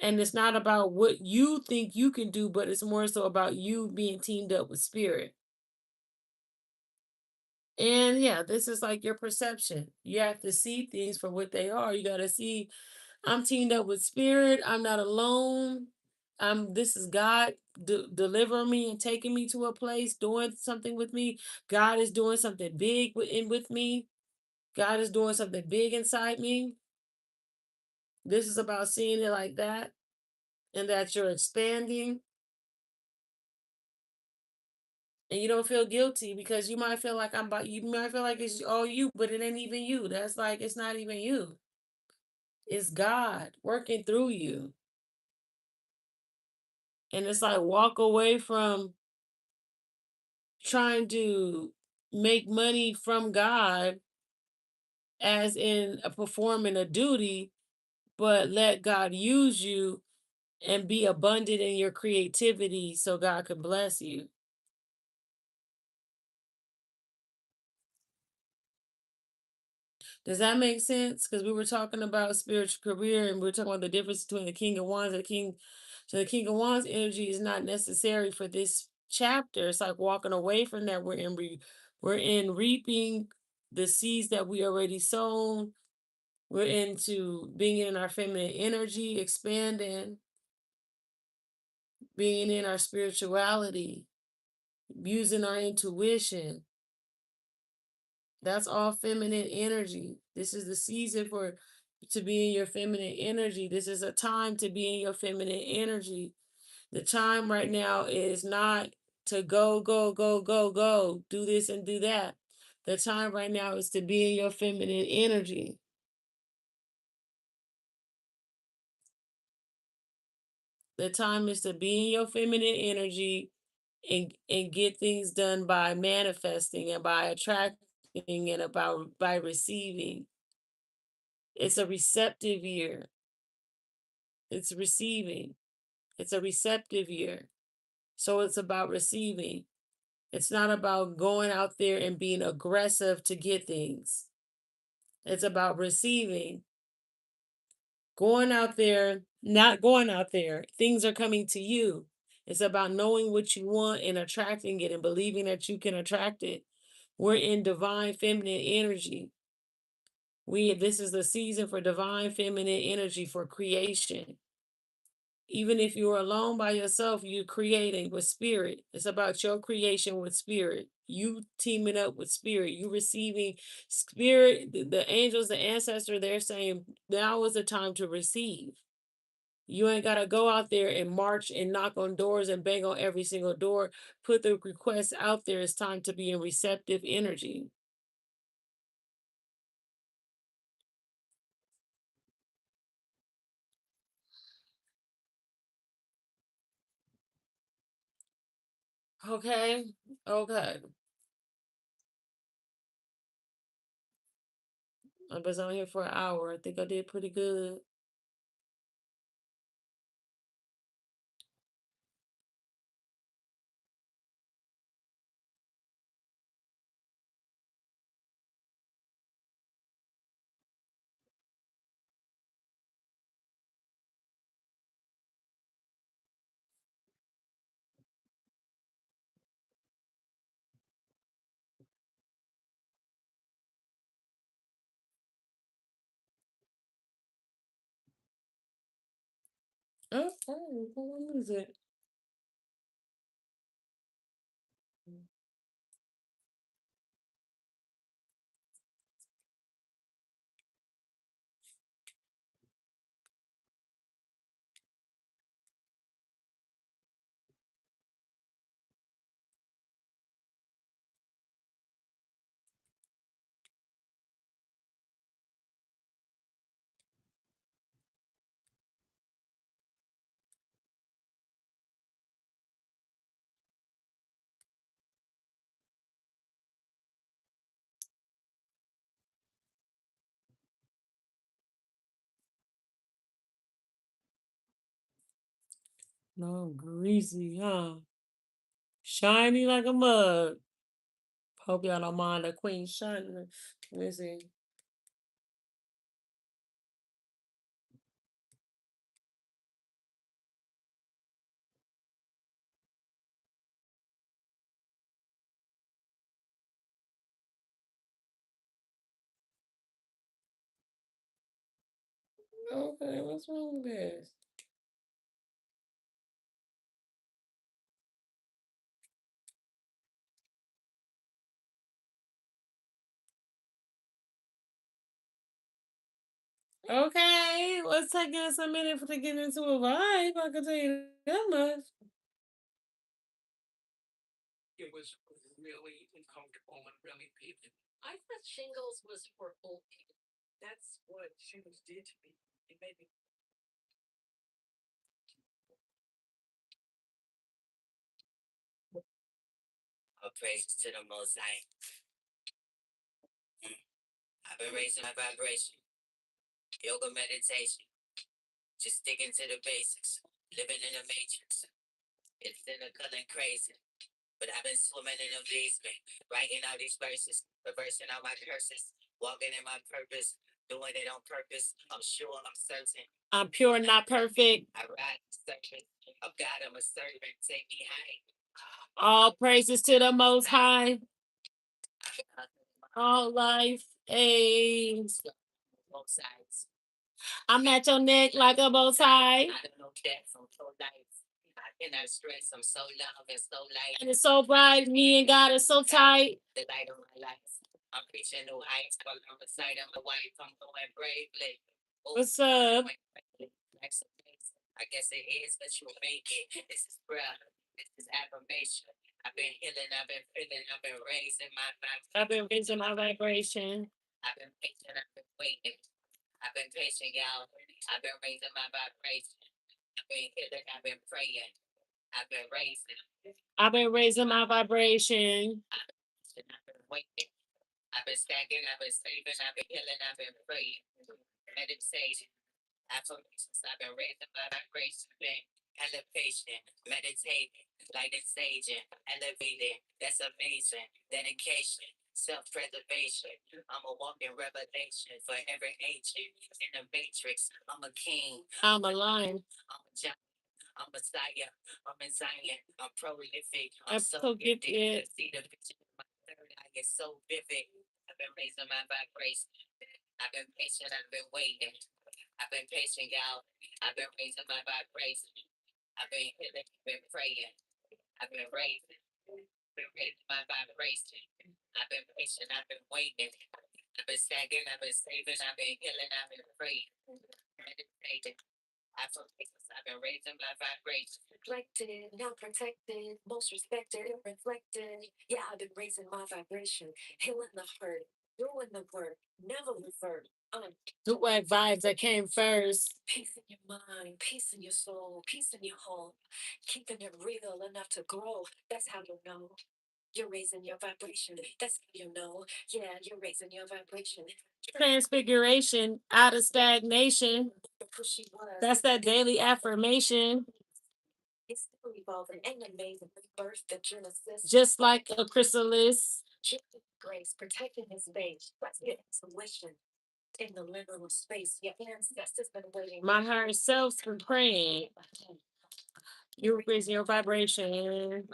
Speaker 1: And it's not about what you think you can do, but it's more so about you being teamed up with spirit. And yeah, this is like your perception. You have to see things for what they are. You got to see, I'm teamed up with spirit. I'm not alone. This is God delivering me and taking me to a place, doing something with me. God is doing something big with me. God is doing something big inside me. This is about seeing it like that, and that you're expanding, and you don't feel guilty because you might feel like you might feel like it's all you, but it ain't even you. That's like, it's not even you. It's God working through you. And it's like, walk away from trying to make money from God, as in performing a duty, but let God use you and be abundant in your creativity so God can bless you. Does that make sense? Because we were talking about spiritual career and we were talking about the difference between the King of Wands and the King. So the King of Wands energy is not necessary for this chapter. It's like walking away from that. We're in reaping the seeds that we already sown. We're into being in our feminine energy, expanding, being in our spirituality, using our intuition. That's all feminine energy. This is the season for to be in your feminine energy. This is a time to be in your feminine energy. The time right now is not to go, go, go, go, go, do this and do that. The time right now is to be in your feminine energy. The time is to be in your feminine energy and get things done by manifesting and by attracting and about by receiving. It's a receptive year. It's receiving. It's a receptive year. So it's about receiving. It's not about going out there and being aggressive to get things. It's about receiving. Going out there, not going out there. Things are coming to you. It's about knowing what you want and attracting it and believing that you can attract it. We're in divine feminine energy. This is the season for divine feminine energy for creation. Even if you're alone by yourself, you're creating with spirit. It's about your creation with spirit. You teaming up with spirit. You receiving spirit. The angels, the ancestor, they're saying now is the time to receive. You ain't got to go out there and march and knock on doors and bang on every single door. Put the request out there. It's time to be in receptive energy. Okay. Okay. I was on here for an hour. I think I did pretty good. Okay. What is it? No, greasy, huh? Shiny like a mug. Hope y'all don't mind the queen shiny. Let me see. Okay, what's wrong with this? Okay, what's taking us a minute to get into a vibe? I can tell you that much. I'm pure, not perfect. All praises to the Most High. All life. Hey, I'm at your neck like a bow tie. And it's so bright. Me and God is so tight. What's up? I've been raising my vibration. I've been raising my vibration. I'm a lion. I'm so gifted. Do what vibes that came first. Transfiguration out of stagnation. That's that daily affirmation. Just like a chrysalis. My higher self's been praying. You're raising your vibration.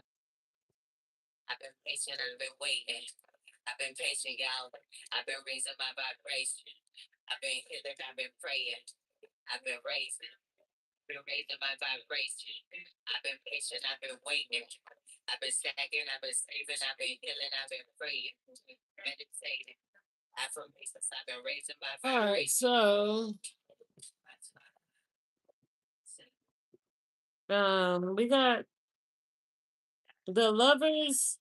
Speaker 1: All right, so we got the lovers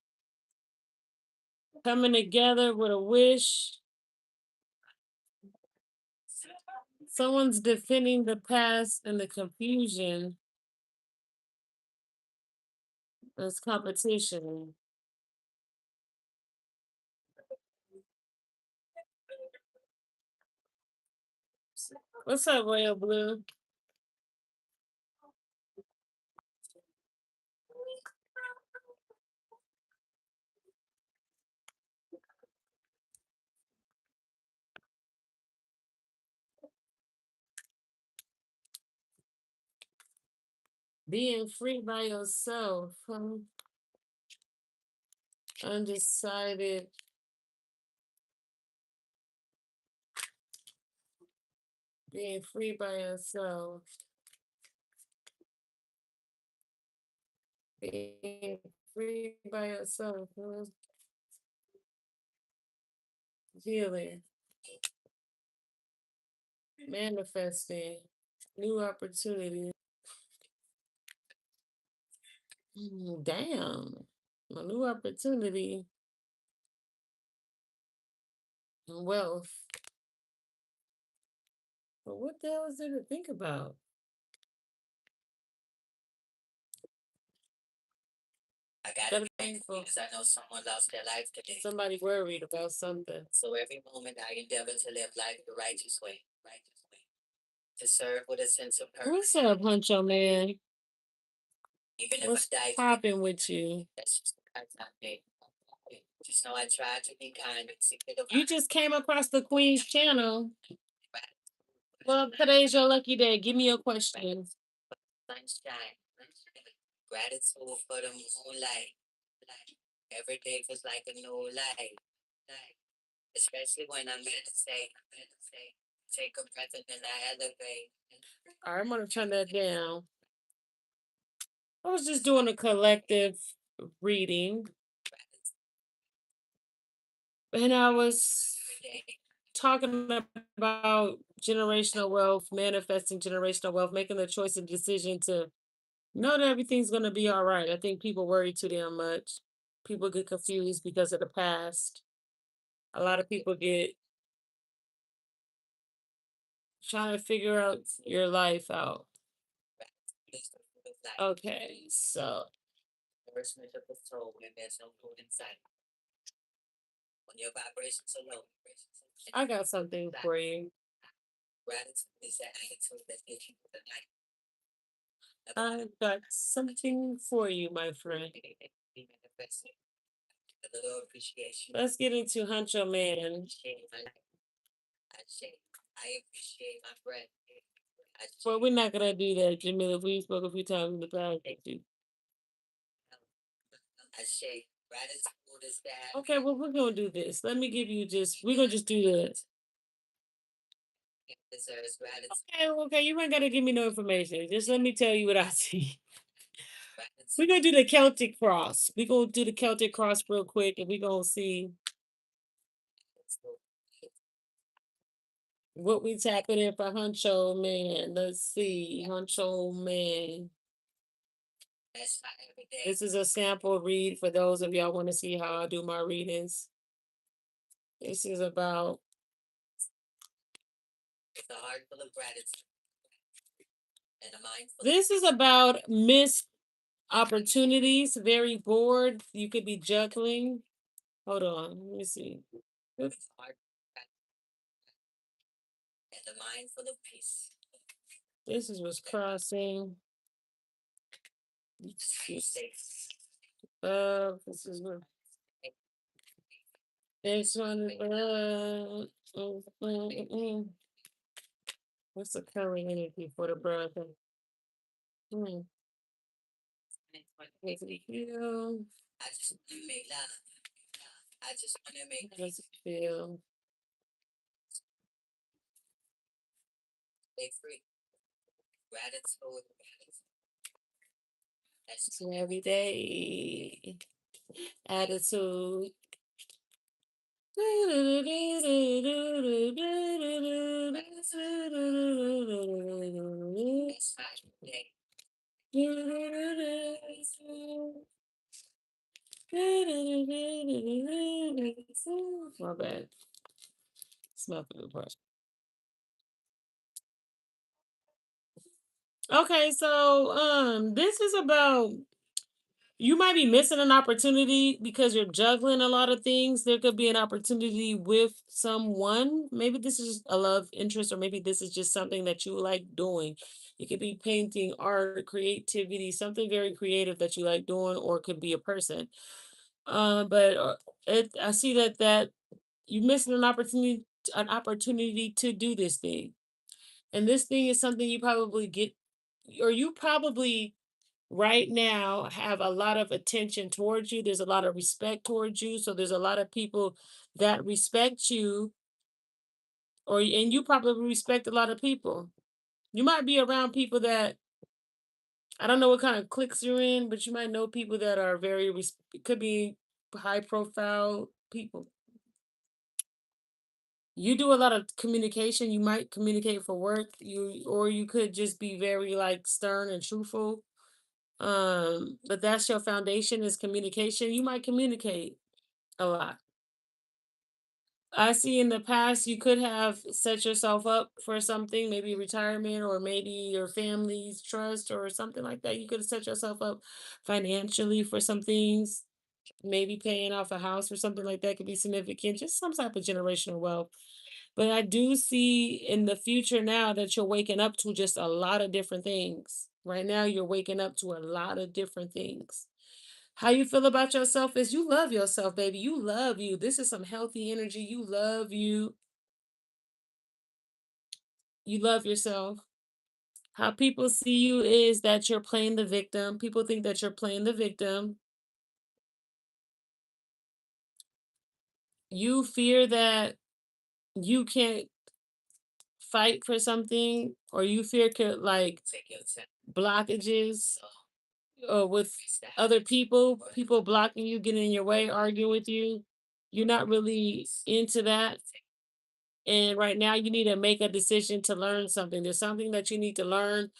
Speaker 1: coming together with a wish. Someone's defending the past and the confusion. There's competition. What's up, Royal Blue? Being free by yourself, huh? Undecided. Being free by yourself. Being free by yourself, huh? Healing. Manifesting. New opportunity. Damn. A new opportunity. Wealth. But what the hell is there to think about?
Speaker 2: I gotta
Speaker 1: Gotta
Speaker 2: be
Speaker 1: be
Speaker 2: thankful
Speaker 1: thankful.
Speaker 2: because I know someone lost their life today.
Speaker 1: Somebody worried about something.
Speaker 2: So every moment I endeavor to live life the righteous way, to serve with a sense of purpose.
Speaker 1: What's up, Huncho Man?
Speaker 2: Even if
Speaker 1: What's
Speaker 2: I die today,
Speaker 1: popping with you?
Speaker 2: that's just the kind of day. Just know I try to be kind and seek the
Speaker 1: You
Speaker 2: divine.
Speaker 1: just came across the Queen's channel. Well, today's your lucky day. Give me your question.
Speaker 2: Sunshine. Gratitude for the moonlight. Every day feels like a new life. Especially when I meditate. Take a breath and then I elevate.
Speaker 1: All right, I'm gonna turn that down. I was just doing a collective reading, and I was talking about generational wealth, manifesting generational wealth, making the choice and decision to know that everything's gonna be all right. I think people worry too damn much. People get confused because of the past. A lot of people get trying to figure out your life out. Okay, so
Speaker 2: Nourishment of the soul when there's no food inside. When your vibrations are low,
Speaker 1: I got something for you.
Speaker 2: gratitude is that attitude that gives you the light.
Speaker 1: I got something for you, my friend.
Speaker 2: Be manifested. A little appreciation.
Speaker 1: Let's get into Huncho Man.
Speaker 2: Appreciate my life. I appreciate my breath.
Speaker 1: Well, we're not gonna do that, Jamila. We spoke a few times in the past.
Speaker 2: I say gratitude is that.
Speaker 1: Okay, well, we're gonna do this. Let me give you just. We're gonna just do this.
Speaker 2: Deserves gratitude.
Speaker 1: Okay, okay. You ain't gotta give me no information. Just let me tell you what I see. We're gonna do the Celtic cross. We're gonna do the Celtic cross real quick, and we're gonna see what we tapping in for Huncho Man. Let's see, Huncho Man.
Speaker 2: That's my everyday.
Speaker 1: This is a sample read for those of y'all want to see how I do my readings. This is about
Speaker 2: It's a heart full of gratitude and a mind full.
Speaker 1: this is about missed opportunities, very bored. You could be juggling. Hold on, let me see.
Speaker 2: It's a heart and a mind full of peace.
Speaker 1: This is what's crossing.
Speaker 2: Stay safe.
Speaker 1: This is what this one is what's the current energy for the brother? Hmm. Does it feel?
Speaker 2: I just want to make love. I just want to make
Speaker 1: How does it feel?
Speaker 2: stay free. Gratitude. That's
Speaker 1: So every day attitude.
Speaker 2: that's my day.
Speaker 1: My bad. It's my favorite part. Okay, so this is about you might be missing an opportunity because you're juggling a lot of things. There could be an opportunity with someone. Maybe this is a love interest, or maybe this is just something that you like doing. It could be painting, art, creativity, something very creative that you like doing, or it could be a person. But I see that you're missing an opportunity to do this thing, and this thing is something you probably get, or you probably right now have a lot of attention towards you. There's a lot of respect towards you. So there's a lot of people that respect you, and you probably respect a lot of people. You might be around people that I don't know what kind of cliques you're in, but you might know people that are could be high profile people. You do a lot of communication. You might communicate for work. You could just be very like stern and truthful. But that's your foundation is communication. You might communicate a lot. I see in the past you could have set yourself up for something, maybe retirement or maybe your family's trust or something like that. You could have set yourself up financially for some things, maybe paying off a house or something like that could be significant, just some type of generational wealth. But I do see in the future now that you're waking up to just a lot of different things. Right now, you're waking up to a lot of different things. How you feel about yourself is you love yourself, baby. You love you. This is some healthy energy. You love you. You love yourself. How people see you is that you're playing the victim. People think that you're playing the victim. You fear that you can't fight for something, or you fear like blockages with other people blocking you, getting in your way, arguing with you. You're not really into that. And right now, you need to make a decision to learn something. There's something that you need to learn.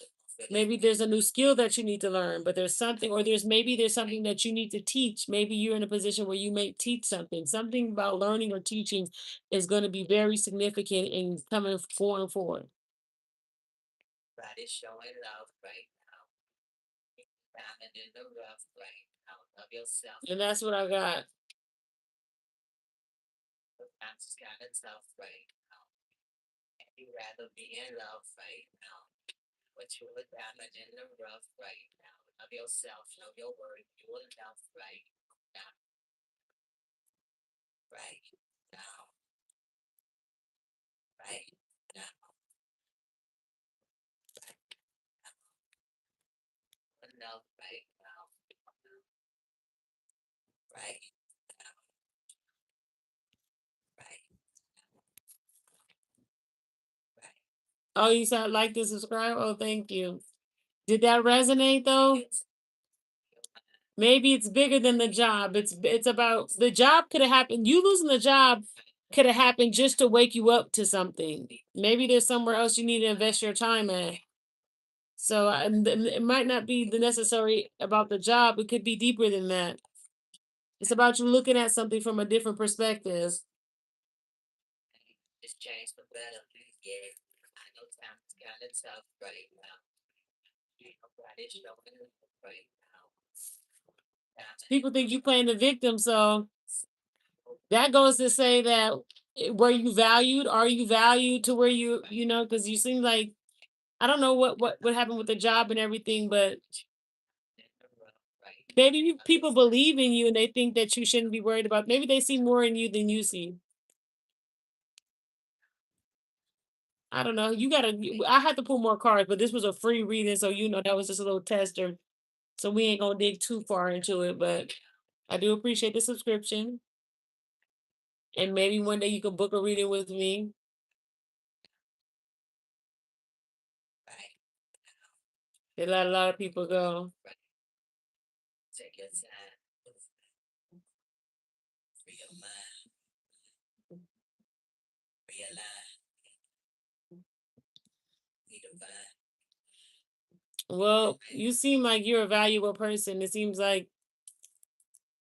Speaker 1: Maybe there's a new skill that you need to learn, but there's something, or there's something that you need to teach. Maybe you're in a position where you may teach something. Something about learning or teaching is going to be very significant in going forward.
Speaker 2: God is showing love right now. Diamond in the rough right now. Love yourself.
Speaker 1: And that's what I got.
Speaker 2: Sometimes it's kind of tough right now. And you rather be in love right now. But you're a diamond in the rough right now. Love yourself. Know your worth. You're enough right now. Right now. Right now. Enough right now. Right now. Right. Right.
Speaker 1: Oh, you said like to subscribe? Oh, thank you. Did that resonate though? Maybe it's bigger than the job. It's about the job could have happened. You losing the job could have happened just to wake you up to something. Maybe there's somewhere else you need to invest your time at. So it might not be the necessary about the job. It could be deeper than that. It's about you looking at something from a different perspective.
Speaker 2: It's changed for better. Yeah. I know times kind of tough right now. God is showing love right now.
Speaker 1: People think you playing the victim, so that goes to say that were you valued? Are you valued to where because you seem like I don't know what happened with the job and everything, but maybe people believe in you and they think that you shouldn't be worried about. Maybe they see more in you than you see. I don't know. I had to pull more cards, but this was a free reading, so that was just a little tester. So we ain't gonna dig too far into it, but I do appreciate the subscription. And maybe one day you can book a reading with me.
Speaker 2: Right.
Speaker 1: They let a lot of people go.
Speaker 2: Take your time. Free your mind. Realign. Be divine.
Speaker 1: Well, you seem like you're a valuable person. It seems like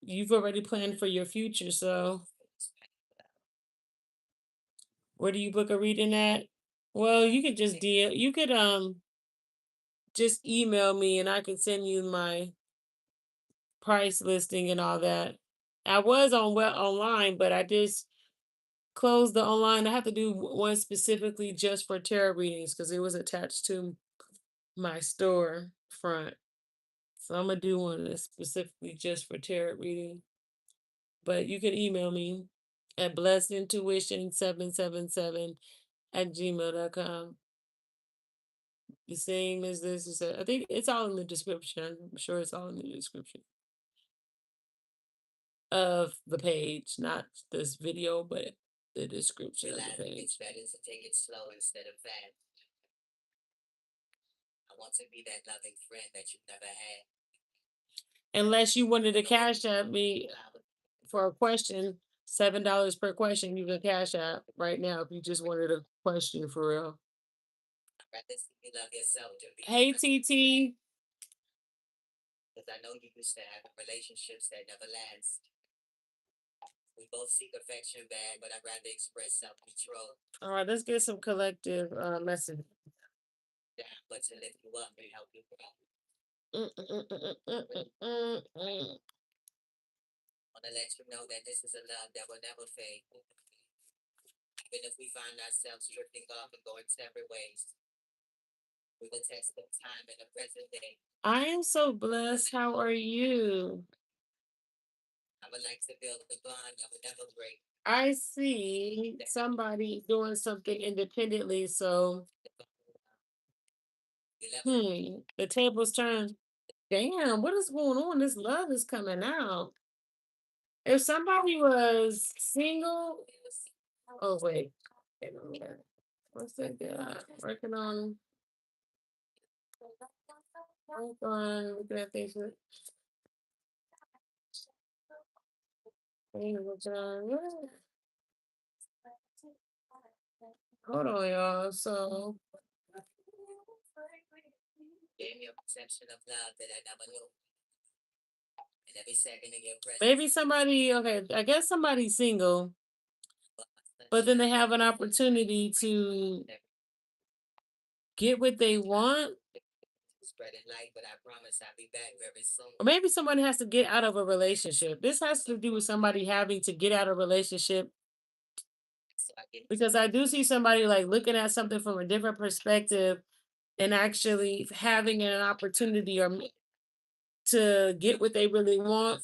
Speaker 1: you've already planned for your future. So where do you book a reading at? Well, you could just you could just email me and I can send you my price listing and all that. I was online, but I just closed the online. I have to do one specifically just for tarot readings because it was attached to my store front. So I'm gonna do one that's specifically just for tarot reading. But you can email me at blessedintuition777 at gmail.com. the same as this. I think it's all in the description. I'm sure it's all in the description of the page, not this video, but the description of the
Speaker 2: Realize it's
Speaker 1: page.
Speaker 2: better to take it slow instead of fast. I want to be that loving friend that you've never had.
Speaker 1: Unless you wanted to cash at me for a question, $7 per question, you can cash out right now if you just wanted a question for real.
Speaker 2: I'd rather see you love yourself to be.
Speaker 1: Hey TT.
Speaker 2: Because I know you used to have relationships that never last. We both seek affection back, but I'd rather express self control.
Speaker 1: All right, let's get some collective message.
Speaker 2: But to lift you up and help you grow. I want to let you know that this is a love that will never fade. Even if we find ourselves drifting off and going separate ways, we will test the time in the present day.
Speaker 1: I am so blessed. How are you?
Speaker 2: I would like to build a bond that will never break.
Speaker 1: I see somebody doing something independently, so the tables turned. Damn, what is going on? This love is coming out. If somebody was single, oh wait, wait a minute. What's that guy working on? Looking at things. Hold on, y'all. So
Speaker 2: Gave me a perception of love that I never knew. And every second of your presence.
Speaker 1: maybe somebody, okay, I guess somebody's single, but then they have an opportunity to get what they want.
Speaker 2: Spreading light, but I promise I'll be back very soon.
Speaker 1: Or maybe somebody has to get out of a relationship. This has to do with somebody having to get out of a relationship. Because I do see somebody like looking at something from a different perspective and actually having an opportunity or to get what they really want.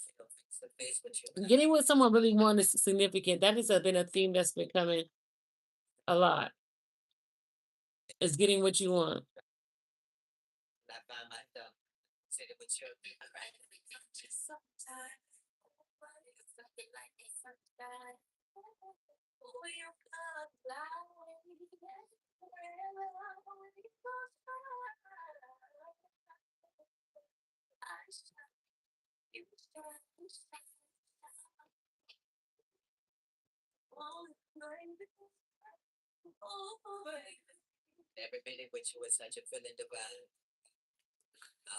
Speaker 1: Getting what someone really wants is significant. That has been a theme that's been coming a lot. Is getting what you want.
Speaker 2: I find myself sitting with you. Every minute with you is such a feeling divine.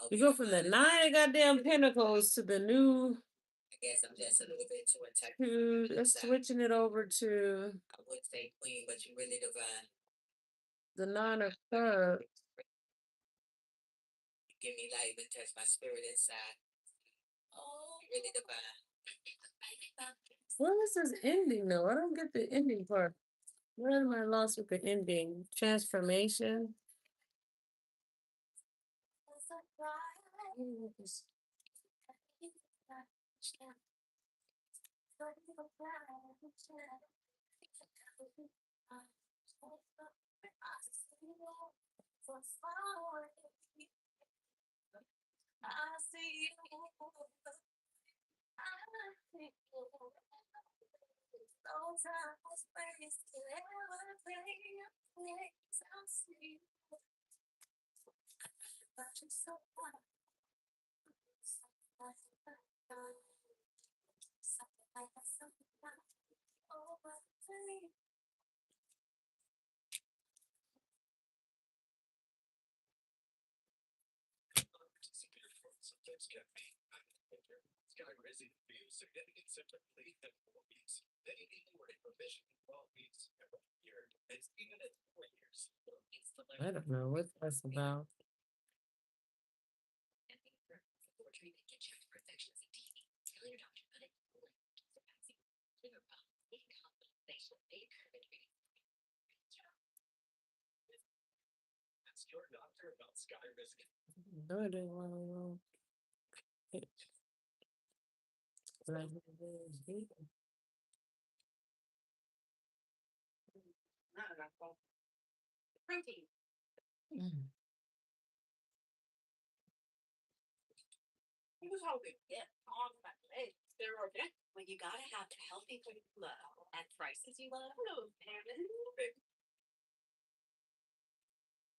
Speaker 1: You go from the 9 goddamn pentacles to the new.
Speaker 2: I guess I'm just a little bit too intact.
Speaker 1: Let's switching it over to
Speaker 2: I would say queen, but you really divine.
Speaker 1: the 9 of Cups.
Speaker 2: You give me life and touch my spirit inside. Oh, you really divine.
Speaker 1: Where is this ending though? I don't get the ending part. Where am I lost with the ending? Transformation. I don't know what that's about. No, I didn't want to know.
Speaker 2: When you gotta have the healthy food you love at prices you love.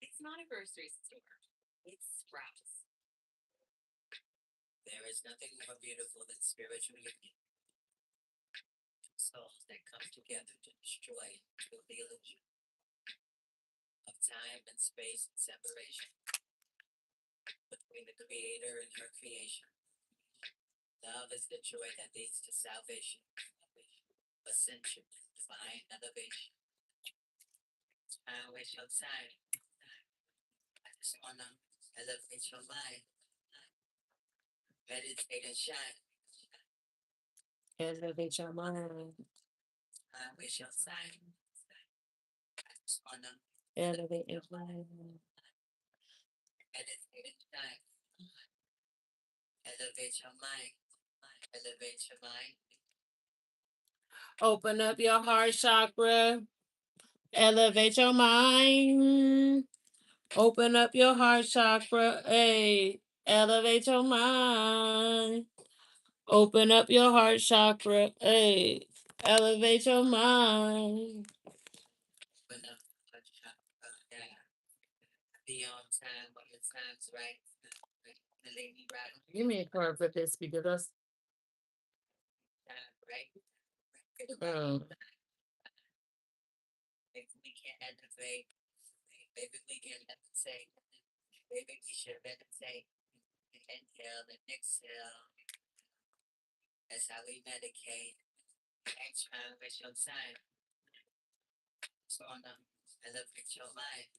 Speaker 2: It's not a grocery store. It's Sprouts. There is nothing more beautiful than spiritual union. Souls that come together to destroy the illusion of time and space and separation between the Creator and her creation. Love is the joy that leads to salvation, ascension, divine elevation. I wish outside. I just wanna elevate your mind, meditate and shine.
Speaker 1: Elevate your mind.
Speaker 2: I wish outside. I just wanna
Speaker 1: Elevate your mind.
Speaker 2: meditate and shine. Elevate your mind. Elevate your mind.
Speaker 1: Open up your heart chakra. Elevate your mind. Open up your heart chakra. Hey, elevate your mind. Open up your heart chakra. Hey, elevate your mind.
Speaker 2: Open up your chakra. Yeah. Be on time when the time's right. The lady right
Speaker 1: Give me a card for this because that's
Speaker 2: time, right?
Speaker 1: um
Speaker 2: Maybe we can elevate. Maybe we can meditate. Maybe we should meditate. Inhale and exhale. That's how we medicate. Next time, waste your time. So on elevate your mind.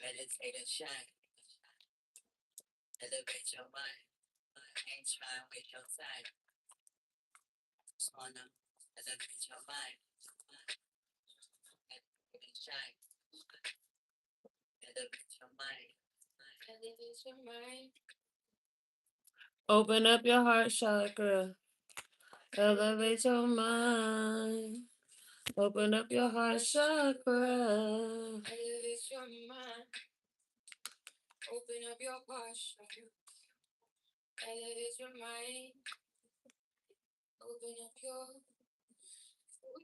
Speaker 2: Meditate and shine. Elevate your mind. Ain't trying to waste your time. So on elevate your mind. Meditate and shine. Elevate your mind. Elevate your mind.
Speaker 1: open up your heart chakra. Elevate your mind. Open up your heart chakra.
Speaker 2: Elevate your mind. Open up your heart chakra. Elevate your mind. Open up your.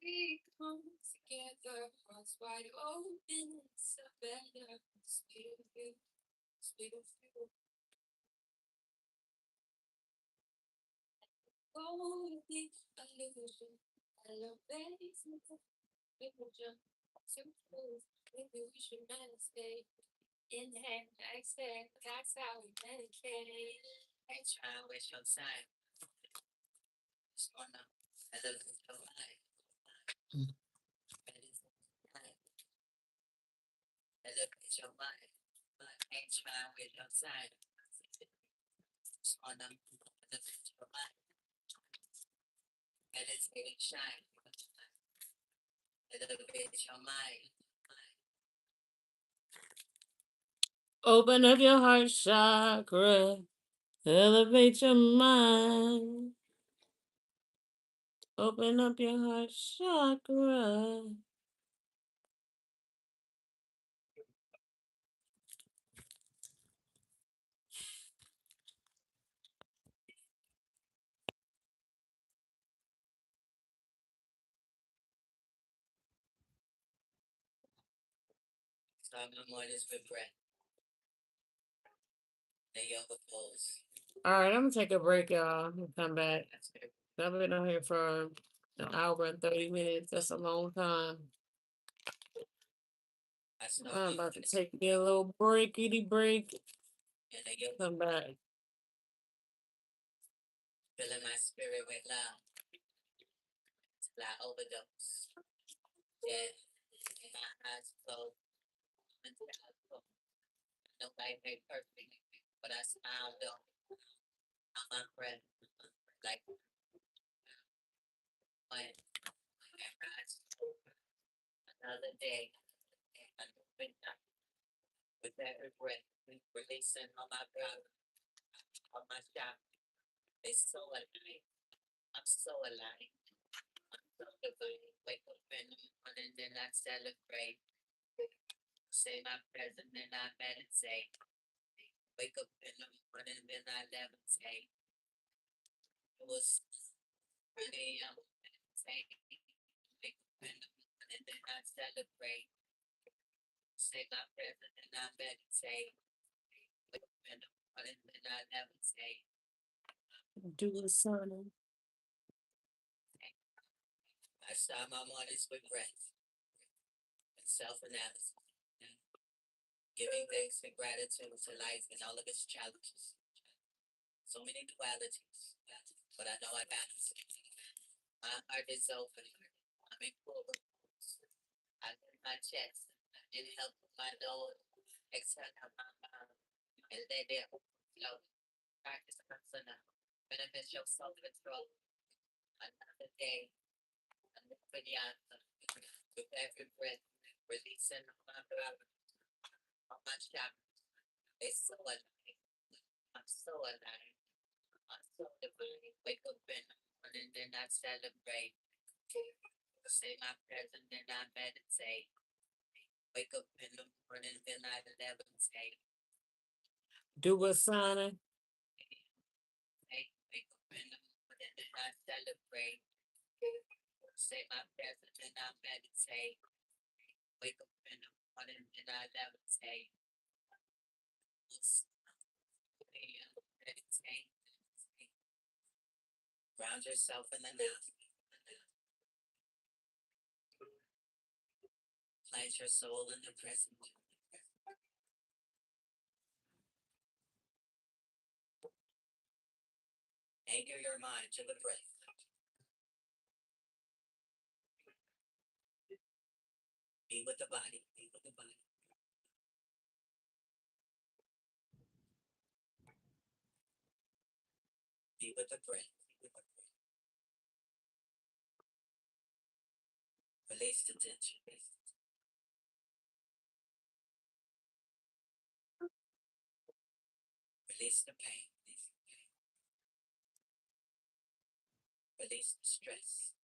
Speaker 2: We come together, hearts wide open. It's a better speed of you. Speed of you. Oh, the illusion. Elevate illusion. Maybe we should meditate. Inhale, exhale. That's how we medicate. I try to waste your time. Just wanna elevate your life. Elevate your mind. I ain't trying to waste your time. Just wanna elevate your mind. Meditate and shine. Elevate your mind.
Speaker 1: Open up your heart chakra. Elevate your mind. Open up your heart chakra.
Speaker 2: Start my mornings with breath. The yoga pose.
Speaker 1: All right, I'm gonna take a break, y'all. I'm gonna come back.
Speaker 2: That's good.
Speaker 1: I've been on here for an hour and 30 minutes. That's a long time.
Speaker 2: I start
Speaker 1: I'm
Speaker 2: my
Speaker 1: about to
Speaker 2: mornings
Speaker 1: take me a little breakity break.
Speaker 2: in the yoga,
Speaker 1: Come back.
Speaker 2: filling my spirit with love. Till I overdose. Yeah. My eyes closed. Until I close. Nobody made perfect, but I smile though. I'm my breath. Like when eyes open. Another day. Another night. With every breath. Releasing all my power. All my shop. They so alive. I'm so alive. I'm so divine. Wake up in the morning, then I celebrate. Say my present, then I meditate. Wake up in the morning, then I levitate. It was 3 a.m. Meditate. Wake up in the morning, then I celebrate. Say my prayers and then I meditate. Wake up in the morning, then I levitate.
Speaker 1: Do a sauna.
Speaker 2: I start my mornings with breath and self-analysis, giving thanks and gratitude to life and all of its challenges. So many dualities, but I know I balance it. My heart is open. I'm in full repose. I in my chest. Inhale through my nose. Exhale out my mouth. And let it overflow. Practice personal. Benefit your self-control. Another day. Another yonder. With every breath. Releasing all my power. All my chakras. It's so alive. I'm so alive. I'm so divine. Wake up in the morning, then I celebrate. Say my prayers and then I meditate. Wake up in the morning, then I levitate.
Speaker 1: Do a sauna.
Speaker 2: Wake up in the morning, then I celebrate. Say my prayers and then I meditate. Wake up in the morning, then I levitate. Meditate. Ground yourself in the now. Plant your soul in the present. Anchor your mind to the breath. Be with the body. Be with the body. Be with the breath. Be with the breath. Release the tension. Release the pain. Release the stress.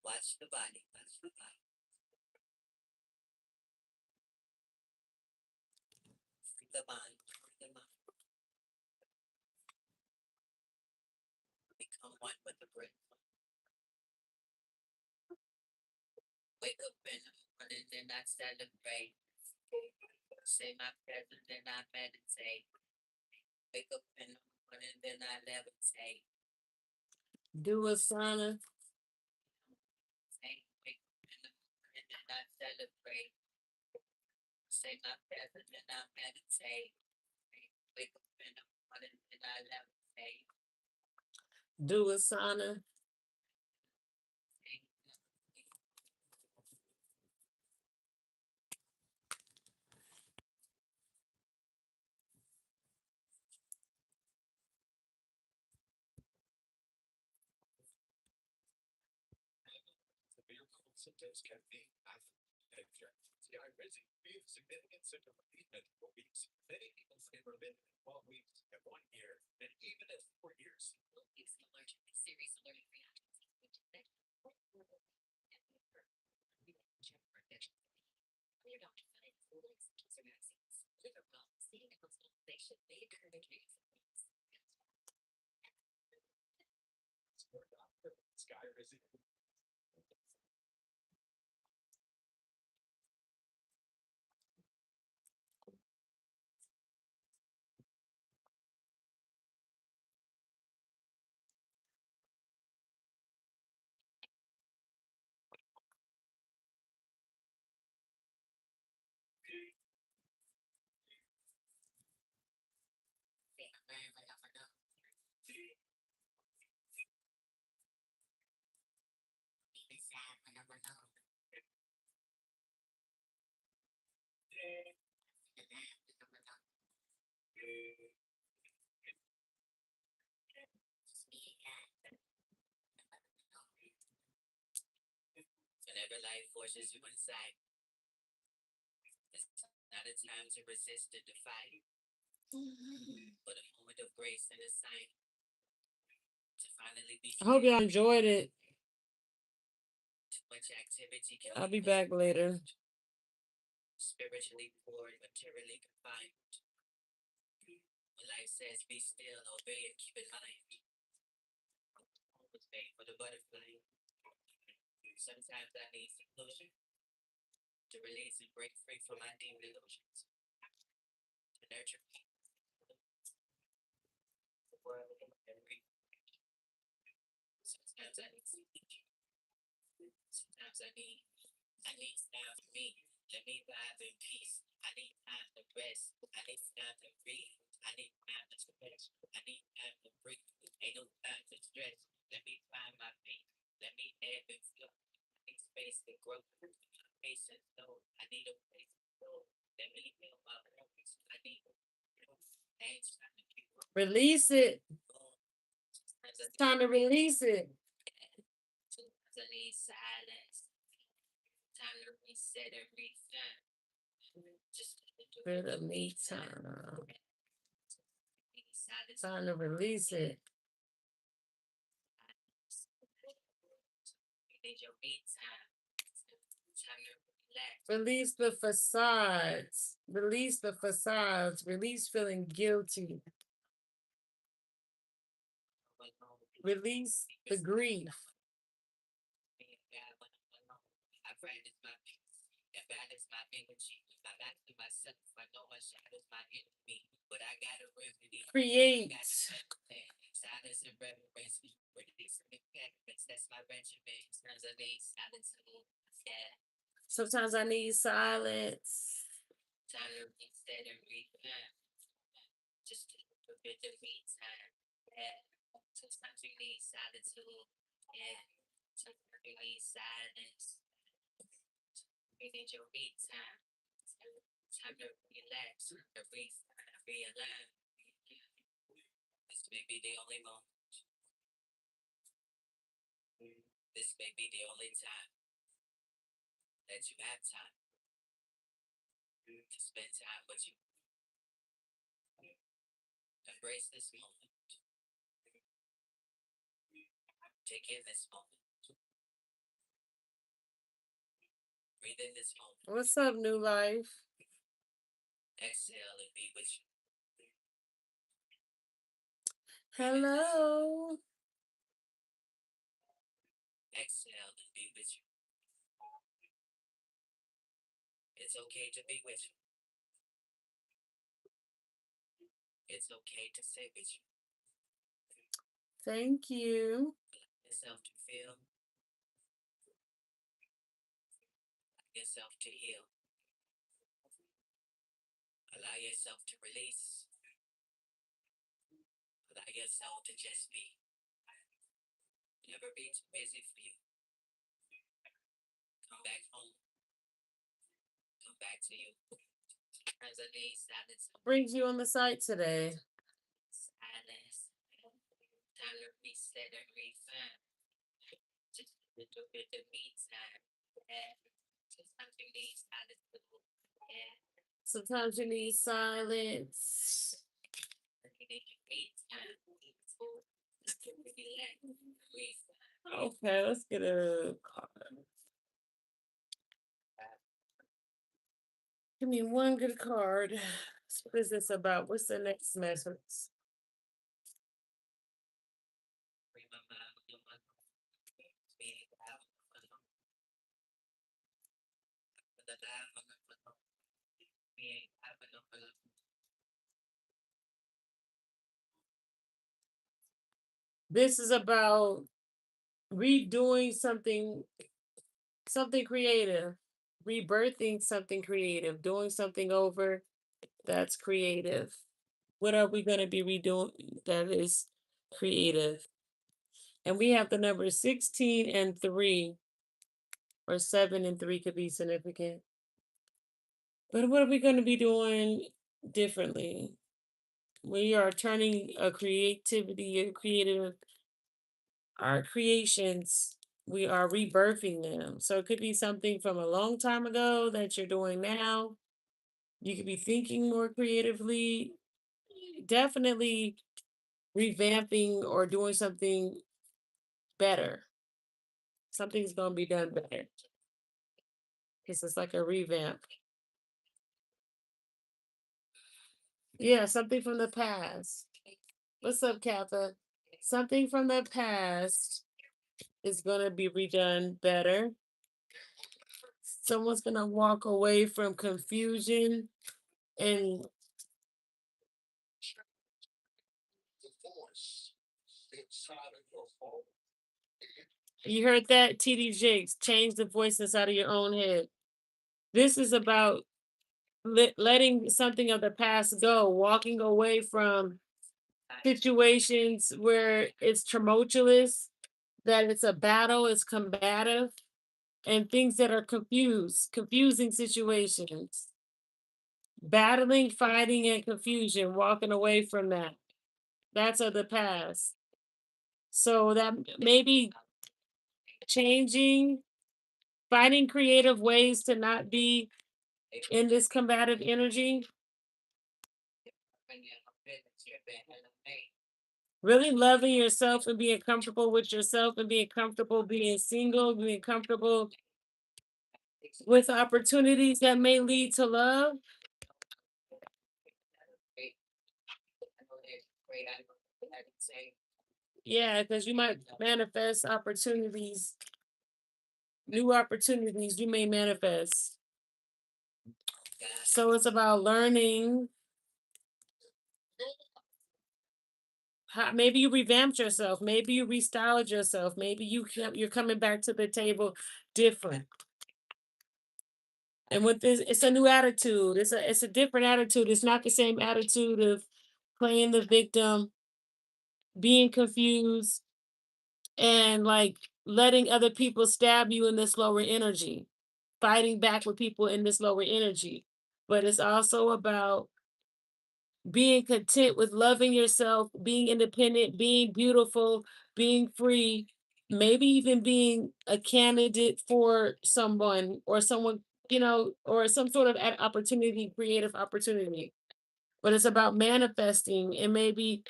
Speaker 2: Watch the body. Watch the body. Free the mind. Free the mind. Become one with the breath. Wake up in the morning, then I celebrate. Say my prayers and then I meditate. Wake up in the morning, then I levitate.
Speaker 1: Do a sauna.
Speaker 2: Wake up in the morning, then I celebrate. Say my prayers and then I meditate. Wake up in the morning, then I levitate.
Speaker 1: Do a sauna.
Speaker 3: Symptoms can be behavior. Rising be a significant symptom of treatment for weeks. Many people say for a bit 12 weeks at 1 year, and even at 4 years. It's an allergic series allergic reactions, which is that your doctor finds like symptoms or vaccines. Liver well, seeing a hospitalization may occur in treating symptoms. Sky rising.
Speaker 2: Whenever life forces you inside, it's not a time to resist or defy, but a moment of grace and a sign to finally be.
Speaker 1: I hope y'all enjoyed it.
Speaker 2: Too much activity can
Speaker 1: I'll be
Speaker 2: leave us
Speaker 1: back later.
Speaker 2: spiritually poor, and materially confined. When life says be still, obey and keep in mind. Always made for the butterfly. Sometimes I need some closure to release and break free from my deep illusions, to nurture the world and every. Sometimes I need some nature. Sometimes I need time for me. Let me vibe in peace. I need time to rest. I need time to breathe. I need time to stretch. I need time to breathe. Ain't no time to stress. Let me find my feet. Let me ebb and flow. I need space to grow. Patience, no. I need a place to go. Let me heal my wounds. I need things trying to keep
Speaker 1: Release it.
Speaker 2: going.
Speaker 1: It's time to release it.
Speaker 2: Sometimes I need silence. Time to reset and reset. Just a
Speaker 1: Bit
Speaker 2: little
Speaker 1: of me
Speaker 2: time.
Speaker 1: time.
Speaker 2: Silence.
Speaker 1: Time to release it.
Speaker 2: You need your me time. Time to relax.
Speaker 1: Release the facades. Release the facades. Release feeling guilty. Release the grief.
Speaker 2: I practice my peace. I balance my energy. I back to myself. I know my shadow's my enemy, but I got a remedy.
Speaker 1: Create.
Speaker 2: Silence and reverence. Release and impact. That's my regimen. Sometimes I need silence. Yeah.
Speaker 1: Sometimes I need silence.
Speaker 2: Time to reset and replan. Just a bit of me time. Yeah. Sometimes you need silence too. Yeah. Sometimes you need silence. You need your me time. Time to relax, to realign. This may be the only moment. This may be the only time that you have time to spend time with you. Embrace this moment. Take in this moment. Breathe in this moment.
Speaker 1: What's up, New Life?
Speaker 2: Exhale and be with you.
Speaker 1: Hello.
Speaker 2: Exhale and be with you. It's okay to be with you. It's okay to stay with you.
Speaker 1: Thank you.
Speaker 2: Yourself to feel. Yourself to heal. Allow yourself to release. Allow yourself to just be. Never be too busy for you. Come back home. Come back to you. As I need silence.
Speaker 1: Brings you on the site today.
Speaker 2: Silence. Time to reset and refine. Just a little bit of me time. Yeah. Sometimes you need silence too. Yeah.
Speaker 1: Sometimes you need silence.
Speaker 2: You need your me time. Just to relax, refine.
Speaker 1: Okay, let's get a card. Give me one good card. What is this about? What's the next message?
Speaker 2: Free my mind, your mind. Being out. The life of the being out of the
Speaker 1: This is about redoing something creative, rebirthing something creative, doing something over that's creative. What are we going to be redoing that is creative? And we have the number 16 and 3, or 7 and 3 could be significant. But what are we going to be doing differently? We are turning a creativity, a creative, our creations, we are rebirthing them. So it could be something from a long time ago that you're doing now. You could be thinking more creatively, definitely revamping or doing something better. Something's going to be done better because it's like a revamp. Yeah, something from the past. What's up, Kappa? Something from the past is gonna be redone better. Someone's gonna walk away from confusion and
Speaker 3: The voice inside of your phone.
Speaker 1: you heard that, TD Jakes, change the voice inside of your own head. This is about letting something of the past go, walking away from situations where it's tumultuous, that it's a battle, it's combative, and things that are confusing situations. Battling, fighting, and confusion, walking away from that. That's of the past. So that maybe changing, finding creative ways to not be in this combative energy, really loving yourself and being comfortable with yourself and being comfortable being single, being comfortable with opportunities that may lead to love. Yeah, because you might manifest opportunities, new opportunities you may manifest. So it's about learning how, maybe you revamped yourself, maybe you restyled yourself, maybe you're coming back to the table different. And with this, it's a new attitude. It's a different attitude. It's not the same attitude of playing the victim, being confused, and like letting other people stab you in this lower energy, fighting back with people in this lower energy. But it's also about being content with loving yourself, being independent, being beautiful, being free, maybe even being a candidate for someone or someone, or some sort of opportunity, creative opportunity. But it's about manifesting and maybe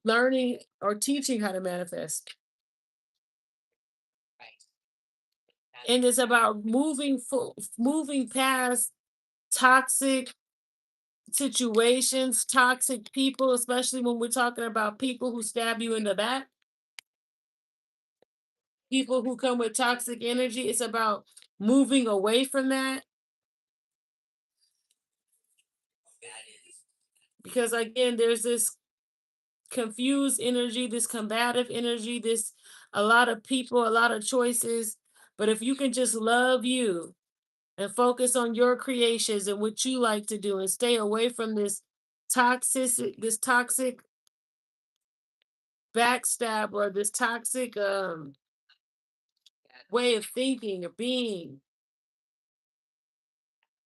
Speaker 1: learning or teaching how to manifest. And it's about moving past toxic situations, toxic people, especially when we're talking about people who stab you in the back, people who come with toxic energy. It's about moving away from that because, again, there's this confused energy, this combative energy, this a lot of people, a lot of choices. But if you can just love you and focus on your creations and what you like to do and stay away from this toxic backstab or this toxic way of thinking or being,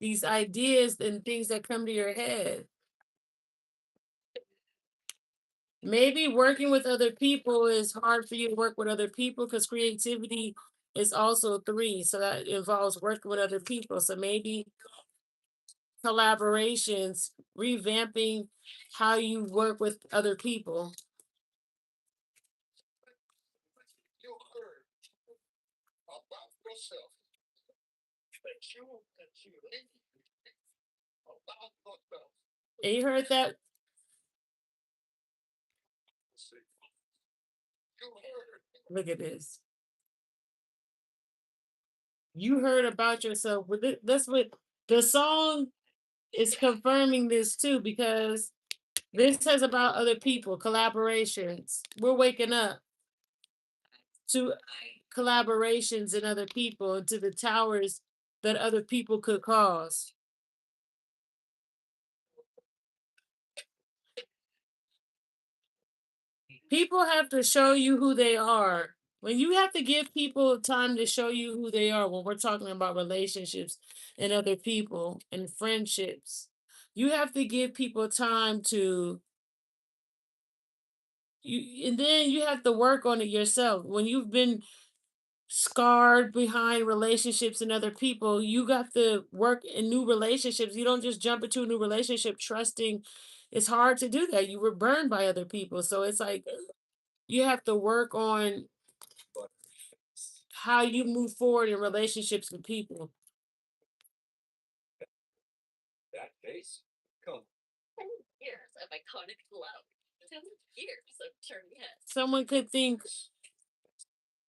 Speaker 1: these ideas and things that come to your head. Maybe working with other people is hard for you to work with other people because creativity is also three. So that involves working with other people. So maybe collaborations, revamping how you work with other people.
Speaker 3: You heard about yourself. That you think about yourself.
Speaker 1: And you heard that?
Speaker 3: You heard
Speaker 1: Look at this. You heard about yourself. That's what the song is confirming this too, because this says about other people, collaborations. We're waking up to collaborations and other people and to the towers that other people could cause. People have to show you who they are. When you have to give people time to show you who they are, when we're talking about relationships and other people and friendships, you have to give people time to you, and then you have to work on it yourself. When you've been scarred behind relationships and other people, you got to work in new relationships. You don't just jump into a new relationship trusting. It's hard to do that. You were burned by other people. So it's like you have to work on how you move forward in relationships with people.
Speaker 3: that case. Come.
Speaker 1: Someone could think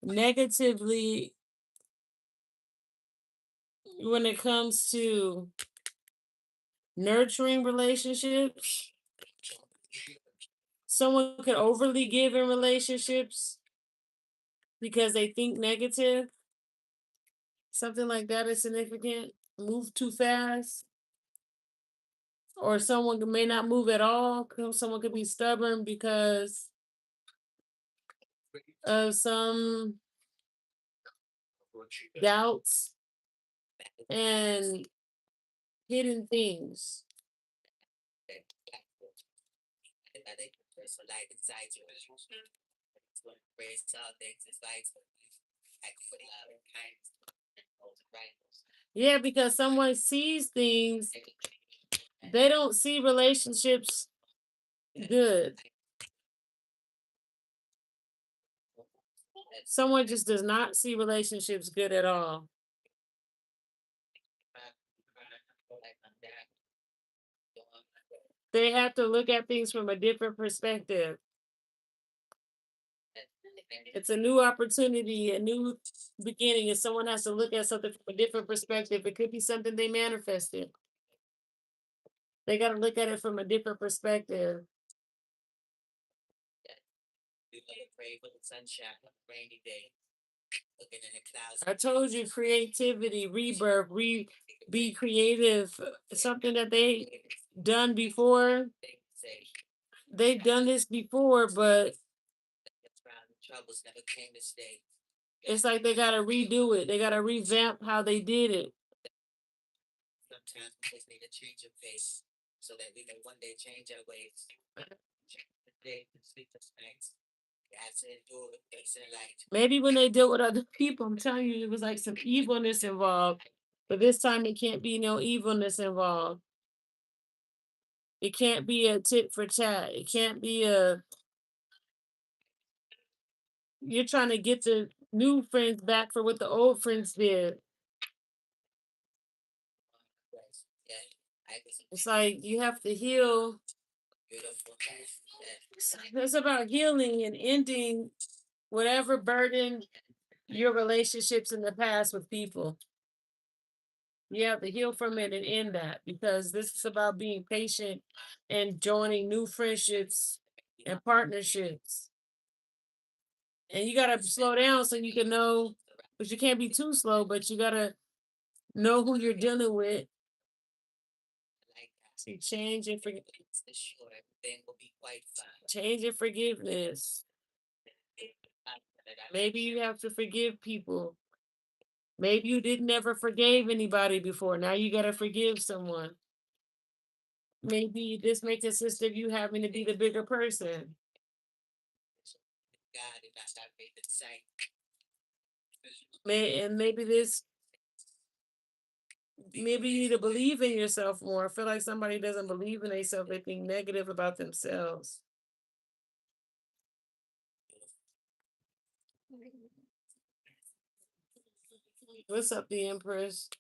Speaker 1: negatively when it comes to nurturing relationships. Someone could overly give in relationships because they think negative. Something like that is significant. Move too fast. Or someone may not move at all. Someone could be stubborn because of some doubts and hidden things.
Speaker 2: So like inside you, raise all things inside you. Act with love and kindness. Right.
Speaker 1: Yeah, because someone sees things, they don't see relationships good. Someone just does not see relationships good at all. They have to look at things from a different perspective. It's a new opportunity, a new beginning, and someone has to look at something from a different perspective. It could be something they manifested. They got to look at it from a different perspective.
Speaker 2: You gotta pray for the sunshine on a rainy day. Looking in the clouds.
Speaker 1: I told you creativity, rebirth, be creative. Something that they done before. They've done this before, but
Speaker 2: Troubles never came to stay.
Speaker 1: it's like they gotta redo it. They gotta revamp how they did it.
Speaker 2: Sometimes we just need a change of pace so that we can one day change our ways. Change the day and sleep the nights. That's it, do it, face and light.
Speaker 1: Maybe when they deal with other people, I'm telling you, it was like some evilness involved. But this time it can't be no evilness involved. It can't be a tit for tat. It can't be a you're trying to get the new friends back for what the old friends did.
Speaker 2: Yeah, I was
Speaker 1: It's like you have to heal.
Speaker 2: beautiful.
Speaker 1: It's about healing and ending whatever burden your relationships in the past with people. You have to heal from it and end that because this is about being patient and joining new friendships and partnerships. And you gotta slow down so you can know, but you can't be too slow, but you gotta know who you're dealing with.
Speaker 2: Like that.
Speaker 1: See, change and
Speaker 2: It's the sure everything will be quite fine.
Speaker 1: change and forgiveness. Maybe you have to forgive people. Maybe you didn't ever forgave anybody before. Now you gotta forgive someone. Maybe this may consist of you having to be the bigger person.
Speaker 2: God did not stop me the same.
Speaker 1: Maybe this maybe you need to believe in yourself more. I feel like somebody doesn't believe in themselves, they think negative about themselves. What's up, the Empress?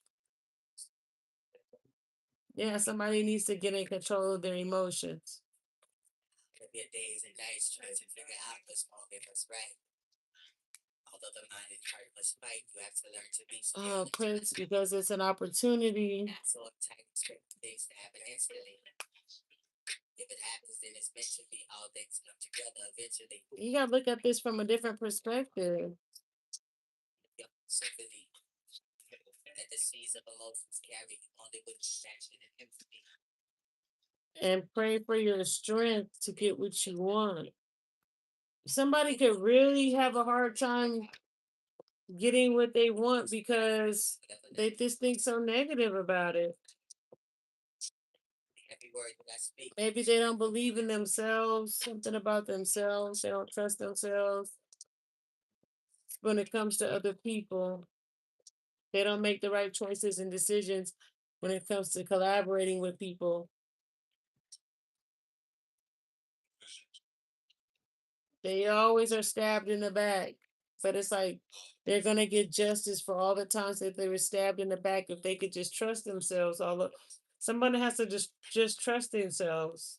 Speaker 1: Yeah, somebody needs to get in control of their emotions.
Speaker 2: There'll be days and nights trying to figure out what's wrong and what's right. Although the mind and heart must fight, you have to learn to be still.
Speaker 1: Oh, Prince, because it's an opportunity.
Speaker 2: Not so uptight, expect things to happen instantly. If it happens, then it's meant to be. All things come together eventually.
Speaker 1: You gotta look at this from a different perspective.
Speaker 2: Yep, sympathy. That the seas of emotions carry only with distraction and empathy.
Speaker 1: And pray for your strength to get what you want. Somebody could really have a hard time getting what they want because they just think so negative about it.
Speaker 2: Every word that I speak.
Speaker 1: Maybe they don't believe in themselves, something about themselves, they don't trust themselves. When it comes to other people, they don't make the right choices and decisions when it comes to collaborating with people. They always are stabbed in the back. But it's like they're gonna get justice for all the times that they were stabbed in the back if they could just trust themselves. Somebody has to just trust themselves.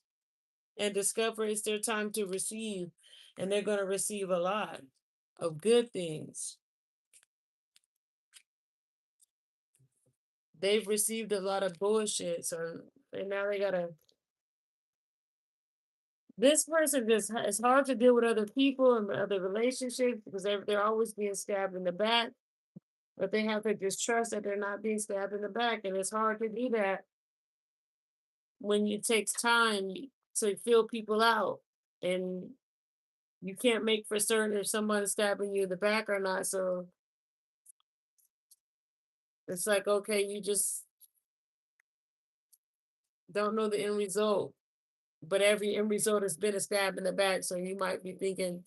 Speaker 1: and discover it's their time to receive, and they're going to receive a lot of good things. They've received a lot of bullshit, so and now they gotta. This person just it's hard to deal with other people and other relationships because they're always being stabbed in the back, but they have to just trust that they're not being stabbed in the back, and it's hard to do that when it takes time to feel people out, and you can't make for certain if someone's stabbing you in the back or not. So it's like, okay, you just don't know the end result. But every end result has been a stab in the back. So you might be thinking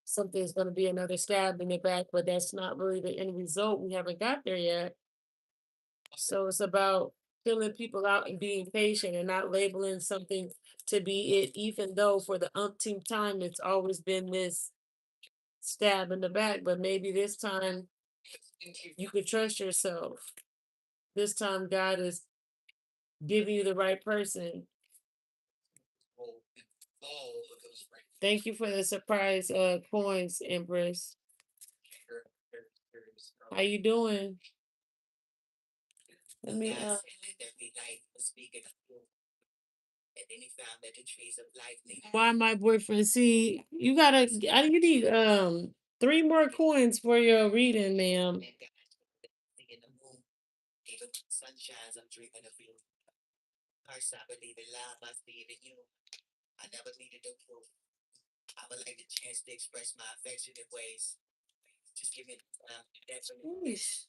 Speaker 1: something's going to be another stab in the back, but that's not really the end result. We haven't got there yet. So it's about feeling people out and being patient and not labeling something to be it, even though for the umpteenth time it's always been this stab in the back. But maybe this time you could trust yourself. This time God is giving you the right person. Thank you for the surprise coins, Empress. How you doing? Let me
Speaker 2: And then he found that the trees of life
Speaker 1: why my boyfriend see you gotta you need 3 more coins for your reading, ma'am.
Speaker 2: in the moon. Even when the sun shines, I'm dreaming of you. First, I believe in love, I see it in you. I never needed a proof. I would like the chance to express my affectionate ways. Just give me the time, definitely.
Speaker 1: Yeesh.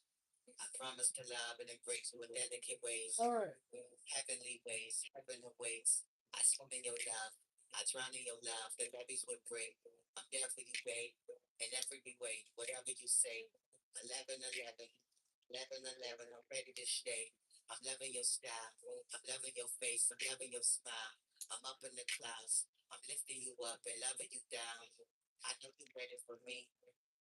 Speaker 2: I promise to love and embrace you in delicate ways,
Speaker 1: All right.
Speaker 2: heavenly ways, heavenly ways. I swim in your love. I drown in your love. The levees would break. I'm there for you, babe. In every way, whatever you say. 11, 11, 11, 11. I'm ready to stay. I'm loving your style. I'm loving your face. I'm loving your smile. I'm up in the clouds. I'm lifting you up and loving you down. I know you're ready for me.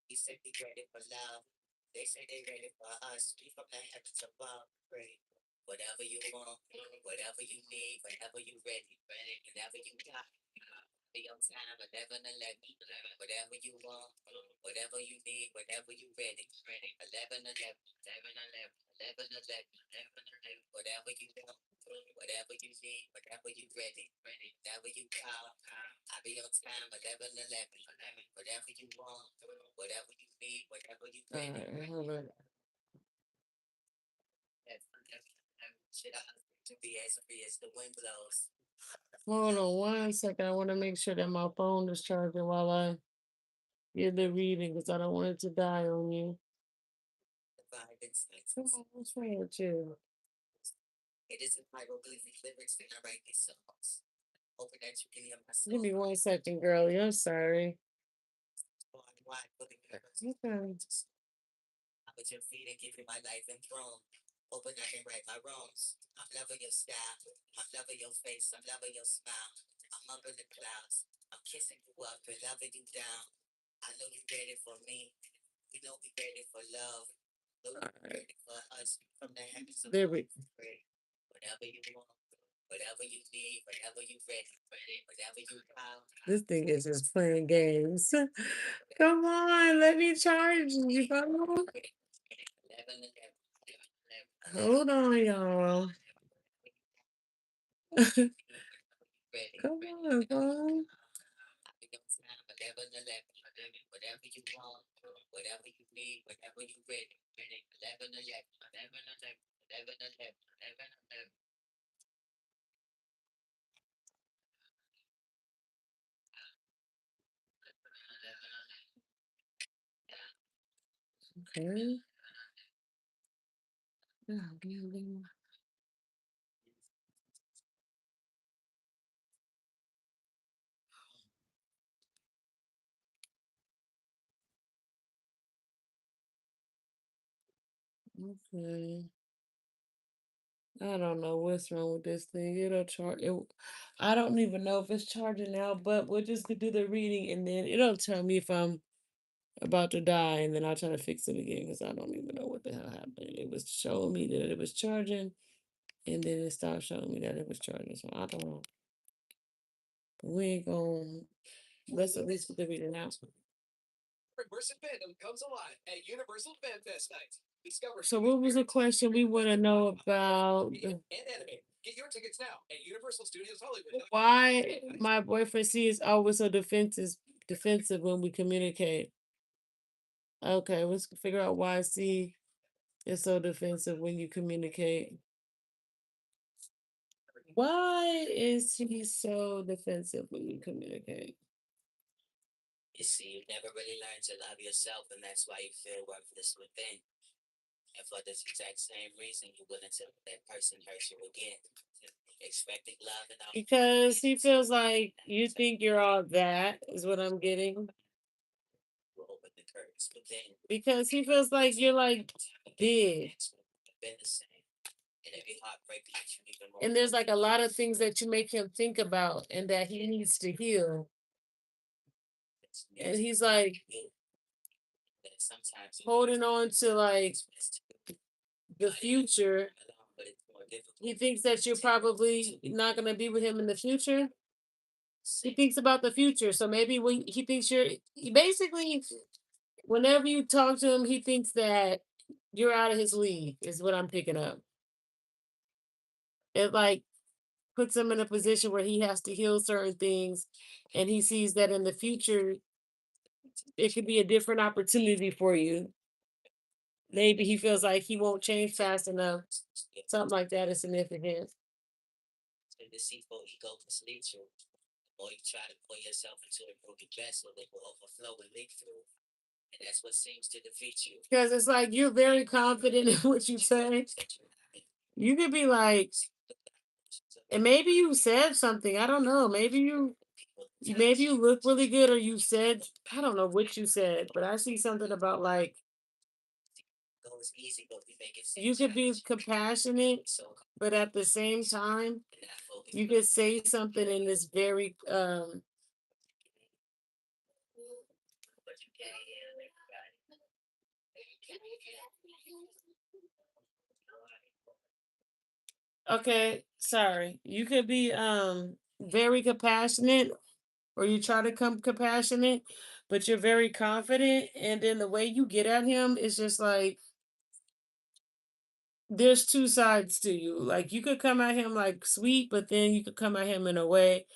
Speaker 2: You said be ready for love. They say they ready for us. We from the heavens above. Pray. Whatever you want, whatever you need, whenever you ready, whatever you got. Be on time, 11, 11, 11. Whatever you want, whatever you need, whenever you ready, 11, 11, 11, 11, 11, 11, 11, 11. Whatever you want, whatever you need, whenever you ready, whenever you call. I be on time, 11, 11, 11. Whatever you want, whatever you need, whatever you
Speaker 1: All
Speaker 2: ready.
Speaker 1: right, hold on.
Speaker 2: Shit, I to be as free as the wind blows.
Speaker 1: Hold on 1 second. I want to make sure that my phone is charging while I get the reading because I don't want it to die on you.
Speaker 2: The vibe insights.
Speaker 1: Come on, what's wrong with you?
Speaker 2: It isn't hieroglyphic lyrics that I write these songs. Hoping that you can hear my
Speaker 1: Give me
Speaker 2: song.
Speaker 1: 1 second, girlie. I'm sorry.
Speaker 2: Born wide for the universe.
Speaker 1: Okay.
Speaker 2: I put your feet and give you my life enthroned. Hoping I can right my wrongs. I'm loving your style. I'm loving your face. I'm loving your smile. I'm up in the clouds. I'm kissing you up and loving you down. I know you're ready for me. You know we ready for love. Know
Speaker 1: All
Speaker 2: you're
Speaker 1: right.
Speaker 2: ready for us from the heavens
Speaker 1: There
Speaker 2: above.
Speaker 1: we
Speaker 2: Whatever you want, whatever you need, whatever you ready, whatever you call.
Speaker 1: This thing is just playing games. Come on, let me charge you. Come on.
Speaker 2: 11, 11, 11, 11.
Speaker 1: Hold on, y'all.
Speaker 2: Ready.
Speaker 1: Come on, phone.
Speaker 2: I be on time, 11, 11, 11. Whatever you want, whatever you need, whatever you ready, 11, 11, 11, 11, 11, 11, 11, 11.
Speaker 1: Okay. Yeah, yeah. Okay. I don't know what's wrong with this thing. It'll charge it. I don't even know if it's charging now, but we'll just do the reading and then it'll tell me if I'm about to die, and then I'll try to fix it again because I don't even know what the hell happened. It was showing me that it was charging, and then it stopped showing me that it was charging. So I don't know. We ain't gonna let's at least read it out.
Speaker 3: Immersive fandom comes alive at Universal Fan Fest night. Discover
Speaker 1: So what was the question we want to know about?
Speaker 3: and anime. Get your tickets now at Universal Studios Hollywood.
Speaker 1: Why my boyfriend C is always so defensive when we communicate. Okay, let's figure out why C is so defensive when you communicate. Why is he so defensive when you communicate?
Speaker 2: You see, you never really learn to love yourself, and that's why you feel worthless within. And for this exact same reason, you're willing to let that person hurt you again. Expecting love and all.
Speaker 1: Because he feels like you think you're all that, is what I'm getting.
Speaker 2: Will open the curtains, but then
Speaker 1: Because he feels like you're like big.
Speaker 2: been the same. And every heartbreak leaves you even more.
Speaker 1: And there's like a lot of things that you make him think about and that he needs to heal. And he's like
Speaker 2: that sometimes
Speaker 1: holding on to like
Speaker 2: it's best to
Speaker 1: the future.
Speaker 2: alone, but it's more difficult.
Speaker 1: He thinks that you're probably not going to be with him in the future. He thinks about the future. So maybe when he thinks basically, whenever you talk to him, he thinks that you're out of his league, is what I'm picking up. It like puts him in a position where he has to heal certain things. And he sees that in the future, it could be a different opportunity for you. Maybe he feels like he won't change fast enough. Something like that is significant.
Speaker 2: The deceitful ego misleads you. The more you try to pour yourself into a broken vessel, it will overflow and leak through. And that's what seems to defeat you.
Speaker 1: Because it's like you're very confident in what you say. You could be like, and maybe you said something. I don't know. Maybe you look really good, or you said, I don't know what you said, but I see something about like
Speaker 2: Goes easy, but we make it
Speaker 1: you could be compassionate,
Speaker 2: so
Speaker 1: but at the same time,
Speaker 2: not focused.
Speaker 1: you could say something in this very
Speaker 2: But you can't heal everybody.
Speaker 1: okay, sorry. You could be very compassionate, or you try to come compassionate, but you're very confident, and then the way you get at him is just like there's two sides to you. Like you could come at him like sweet, but then you could come at him in a way,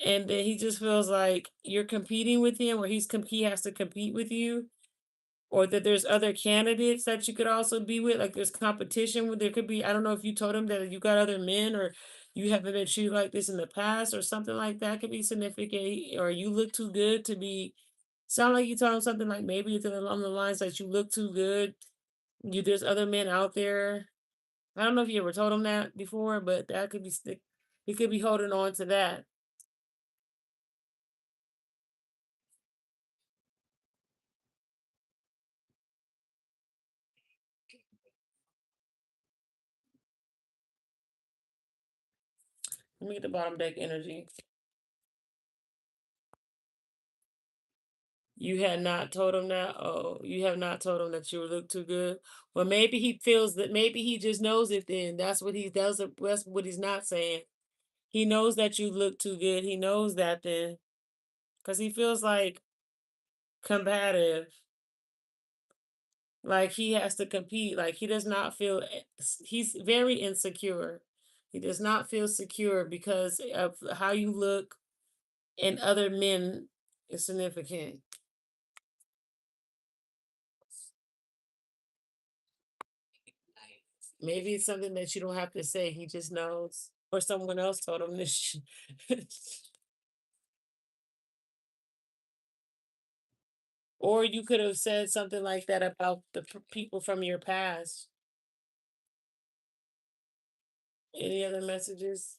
Speaker 1: and then he just feels like you're competing with him, or he has to compete with you, or that there's other candidates that you could also be with. Like there's competition. There could be. I don't know if you told him that you got other men, or you haven't been treated like this in the past, or something like that could be significant. Or you look too good to be. Sound like you told him something like maybe it's along the lines that you look too good. There's other men out there. I don't know if you ever told him that before, but that could be stick. He could be holding on to that. Let me get the bottom deck energy. You had not told him that. Oh, you have not told him that you look too good. Well, maybe he feels that. Maybe he just knows it. Then that's what he does. That's what he's not saying. He knows that you look too good. He knows that then, because he feels like combative. Like he has to compete. Like he does not feel. He's very insecure. He does not feel secure because of how you look, and other men is significant.
Speaker 2: Like,
Speaker 1: Maybe it's something that you don't have to say. He just knows, or someone else told him this. Or you could have said something like that about the people from your past. Any other messages?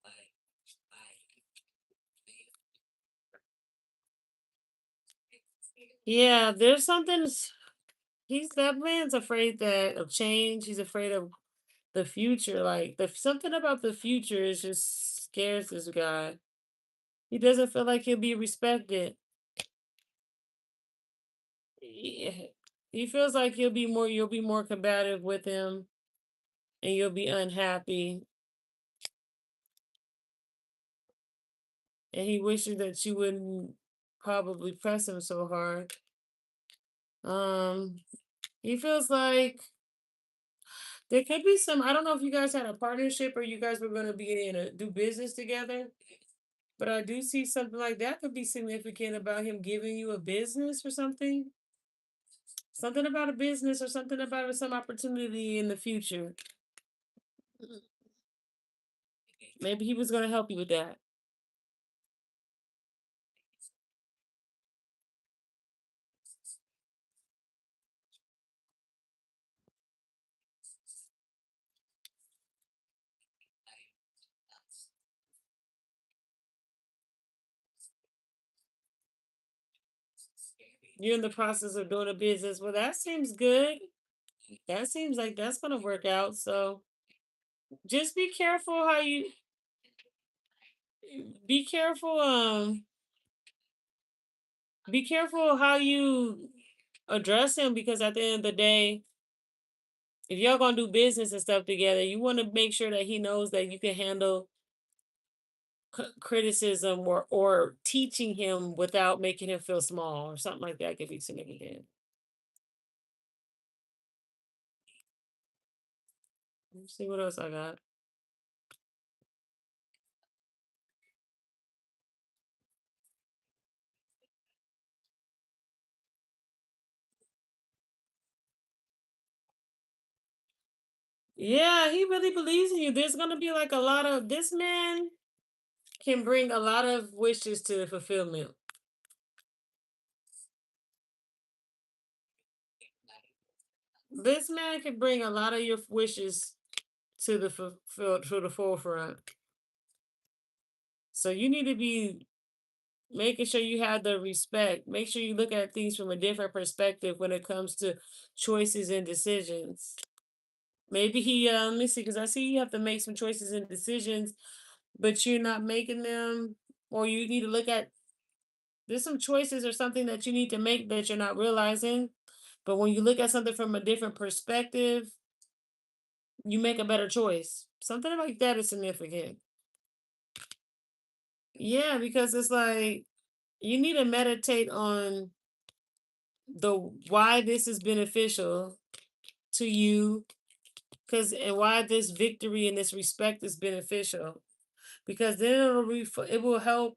Speaker 2: like,
Speaker 1: Yeah, there's something. He's that man's afraid that of change. He's afraid of the future. Like something about the future is just scares this guy. He doesn't feel like he'll be respected. He, he feels like you'll be more combative with him. and you'll be unhappy. And he wishes that you wouldn't probably press him so hard. Um, he feels like there could be some. I don't know if you guys had a partnership or you guys were going to be in a do business together, but I do see something like that could be significant about him giving you a business or something. Something about a business or something about some opportunity in the future. Maybe he was going to help you with that. You're in the process of doing a business. Well, that seems good. That seems like that's going to work out. So just be careful how you be careful. Be careful how you address him because at the end of the day, if y'all gonna do business and stuff together, you want to make sure that he knows that you can handle criticism or teaching him without making him feel small or something like that could be significant. Let's see what else I got. Yeah, he really believes in you. There's gonna be like a lot of this man can bring a lot of wishes to fulfillment. This man can bring a lot of your wishes to the to the forefront. So you need to be making sure you have the respect. Make sure you look at things from a different perspective when it comes to choices and decisions. Maybe he let me see, because I see you have to make some choices and decisions, but you're not making them, or you need to look at there's some choices or something that you need to make that you're not realizing. But when you look at something from a different perspective, you make a better choice. Something like that is significant. Yeah, because it's like you need to meditate on the why this is beneficial to you, because and why this victory and this respect is beneficial, because then it will help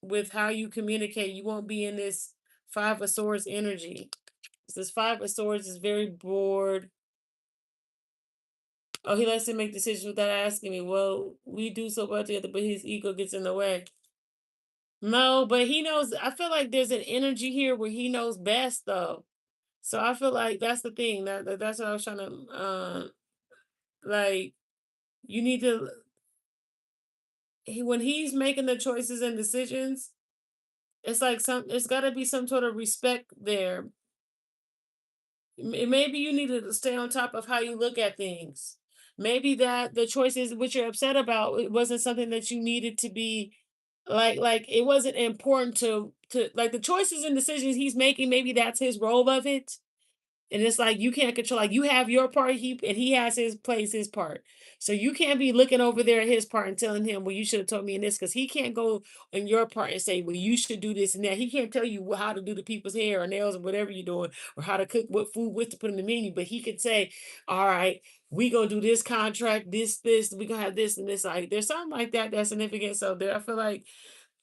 Speaker 1: with how you communicate. You won't be in this five of swords energy. This five of swords is very bored. Oh, he likes to make decisions without asking me. Well, we do so well together, but his ego gets in the way. No, but he knows. I feel like there's an energy here where he knows best, though. So I feel like that's the thing. That's what I was trying to like. You need to when he's making the choices and decisions. It's like it's got to be some sort of respect there. Maybe you need to stay on top of how you look at things. Maybe that the choices which you're upset about it wasn't something that you needed to be like it wasn't important to like the choices and decisions he's making. Maybe that's his role of it. And it's like you can't control, like you have your part, he has his plays his part. So you can't be looking over there at his part and telling him, well, you should have told me in this, because he can't go in your part and say, well, you should do this and that. He can't tell you how to do the people's hair or nails or whatever you're doing, or how to cook, what food, what to put in the menu. But he could say, all right, we gonna do this contract, this, we gonna have this and this. Like there's something like that that's significant. So there, I feel like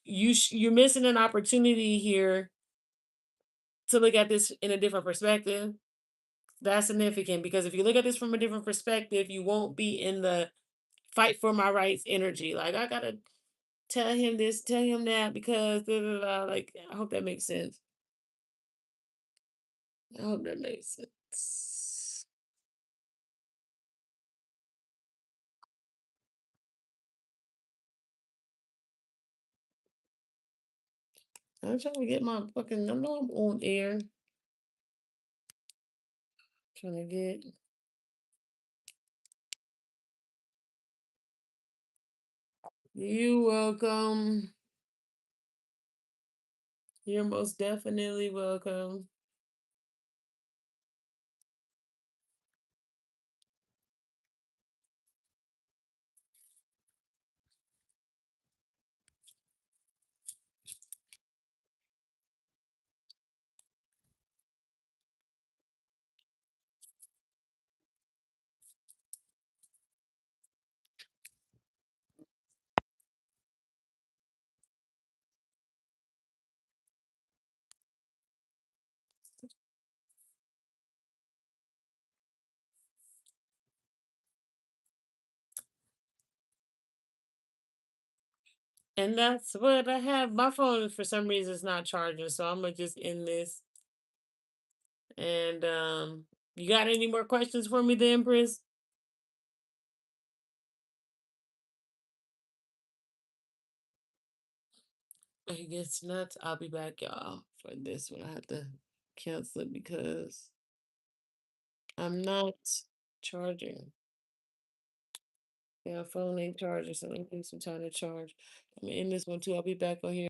Speaker 1: you're missing an opportunity here to look at this in a different perspective. That's significant because if you look at this from a different perspective, you won't be in the fight for my rights energy. Like I gotta tell him this, tell him that, because blah, blah, blah. Like I hope that makes sense. I hope that makes sense. I'm trying to get my fucking. I know I'm on air. Trying to get. You welcome. You're most definitely welcome. And that's what I have. My phone for some reason is not charging, so I'm gonna just end this. And you got any more questions for me, the Empress? I guess not. I'll be back, y'all, for this one. I have to cancel it because I'm not charging. Yeah, phone ain't charging, so it needs some time to charge. I'm gonna end this one too. I'll be back on here.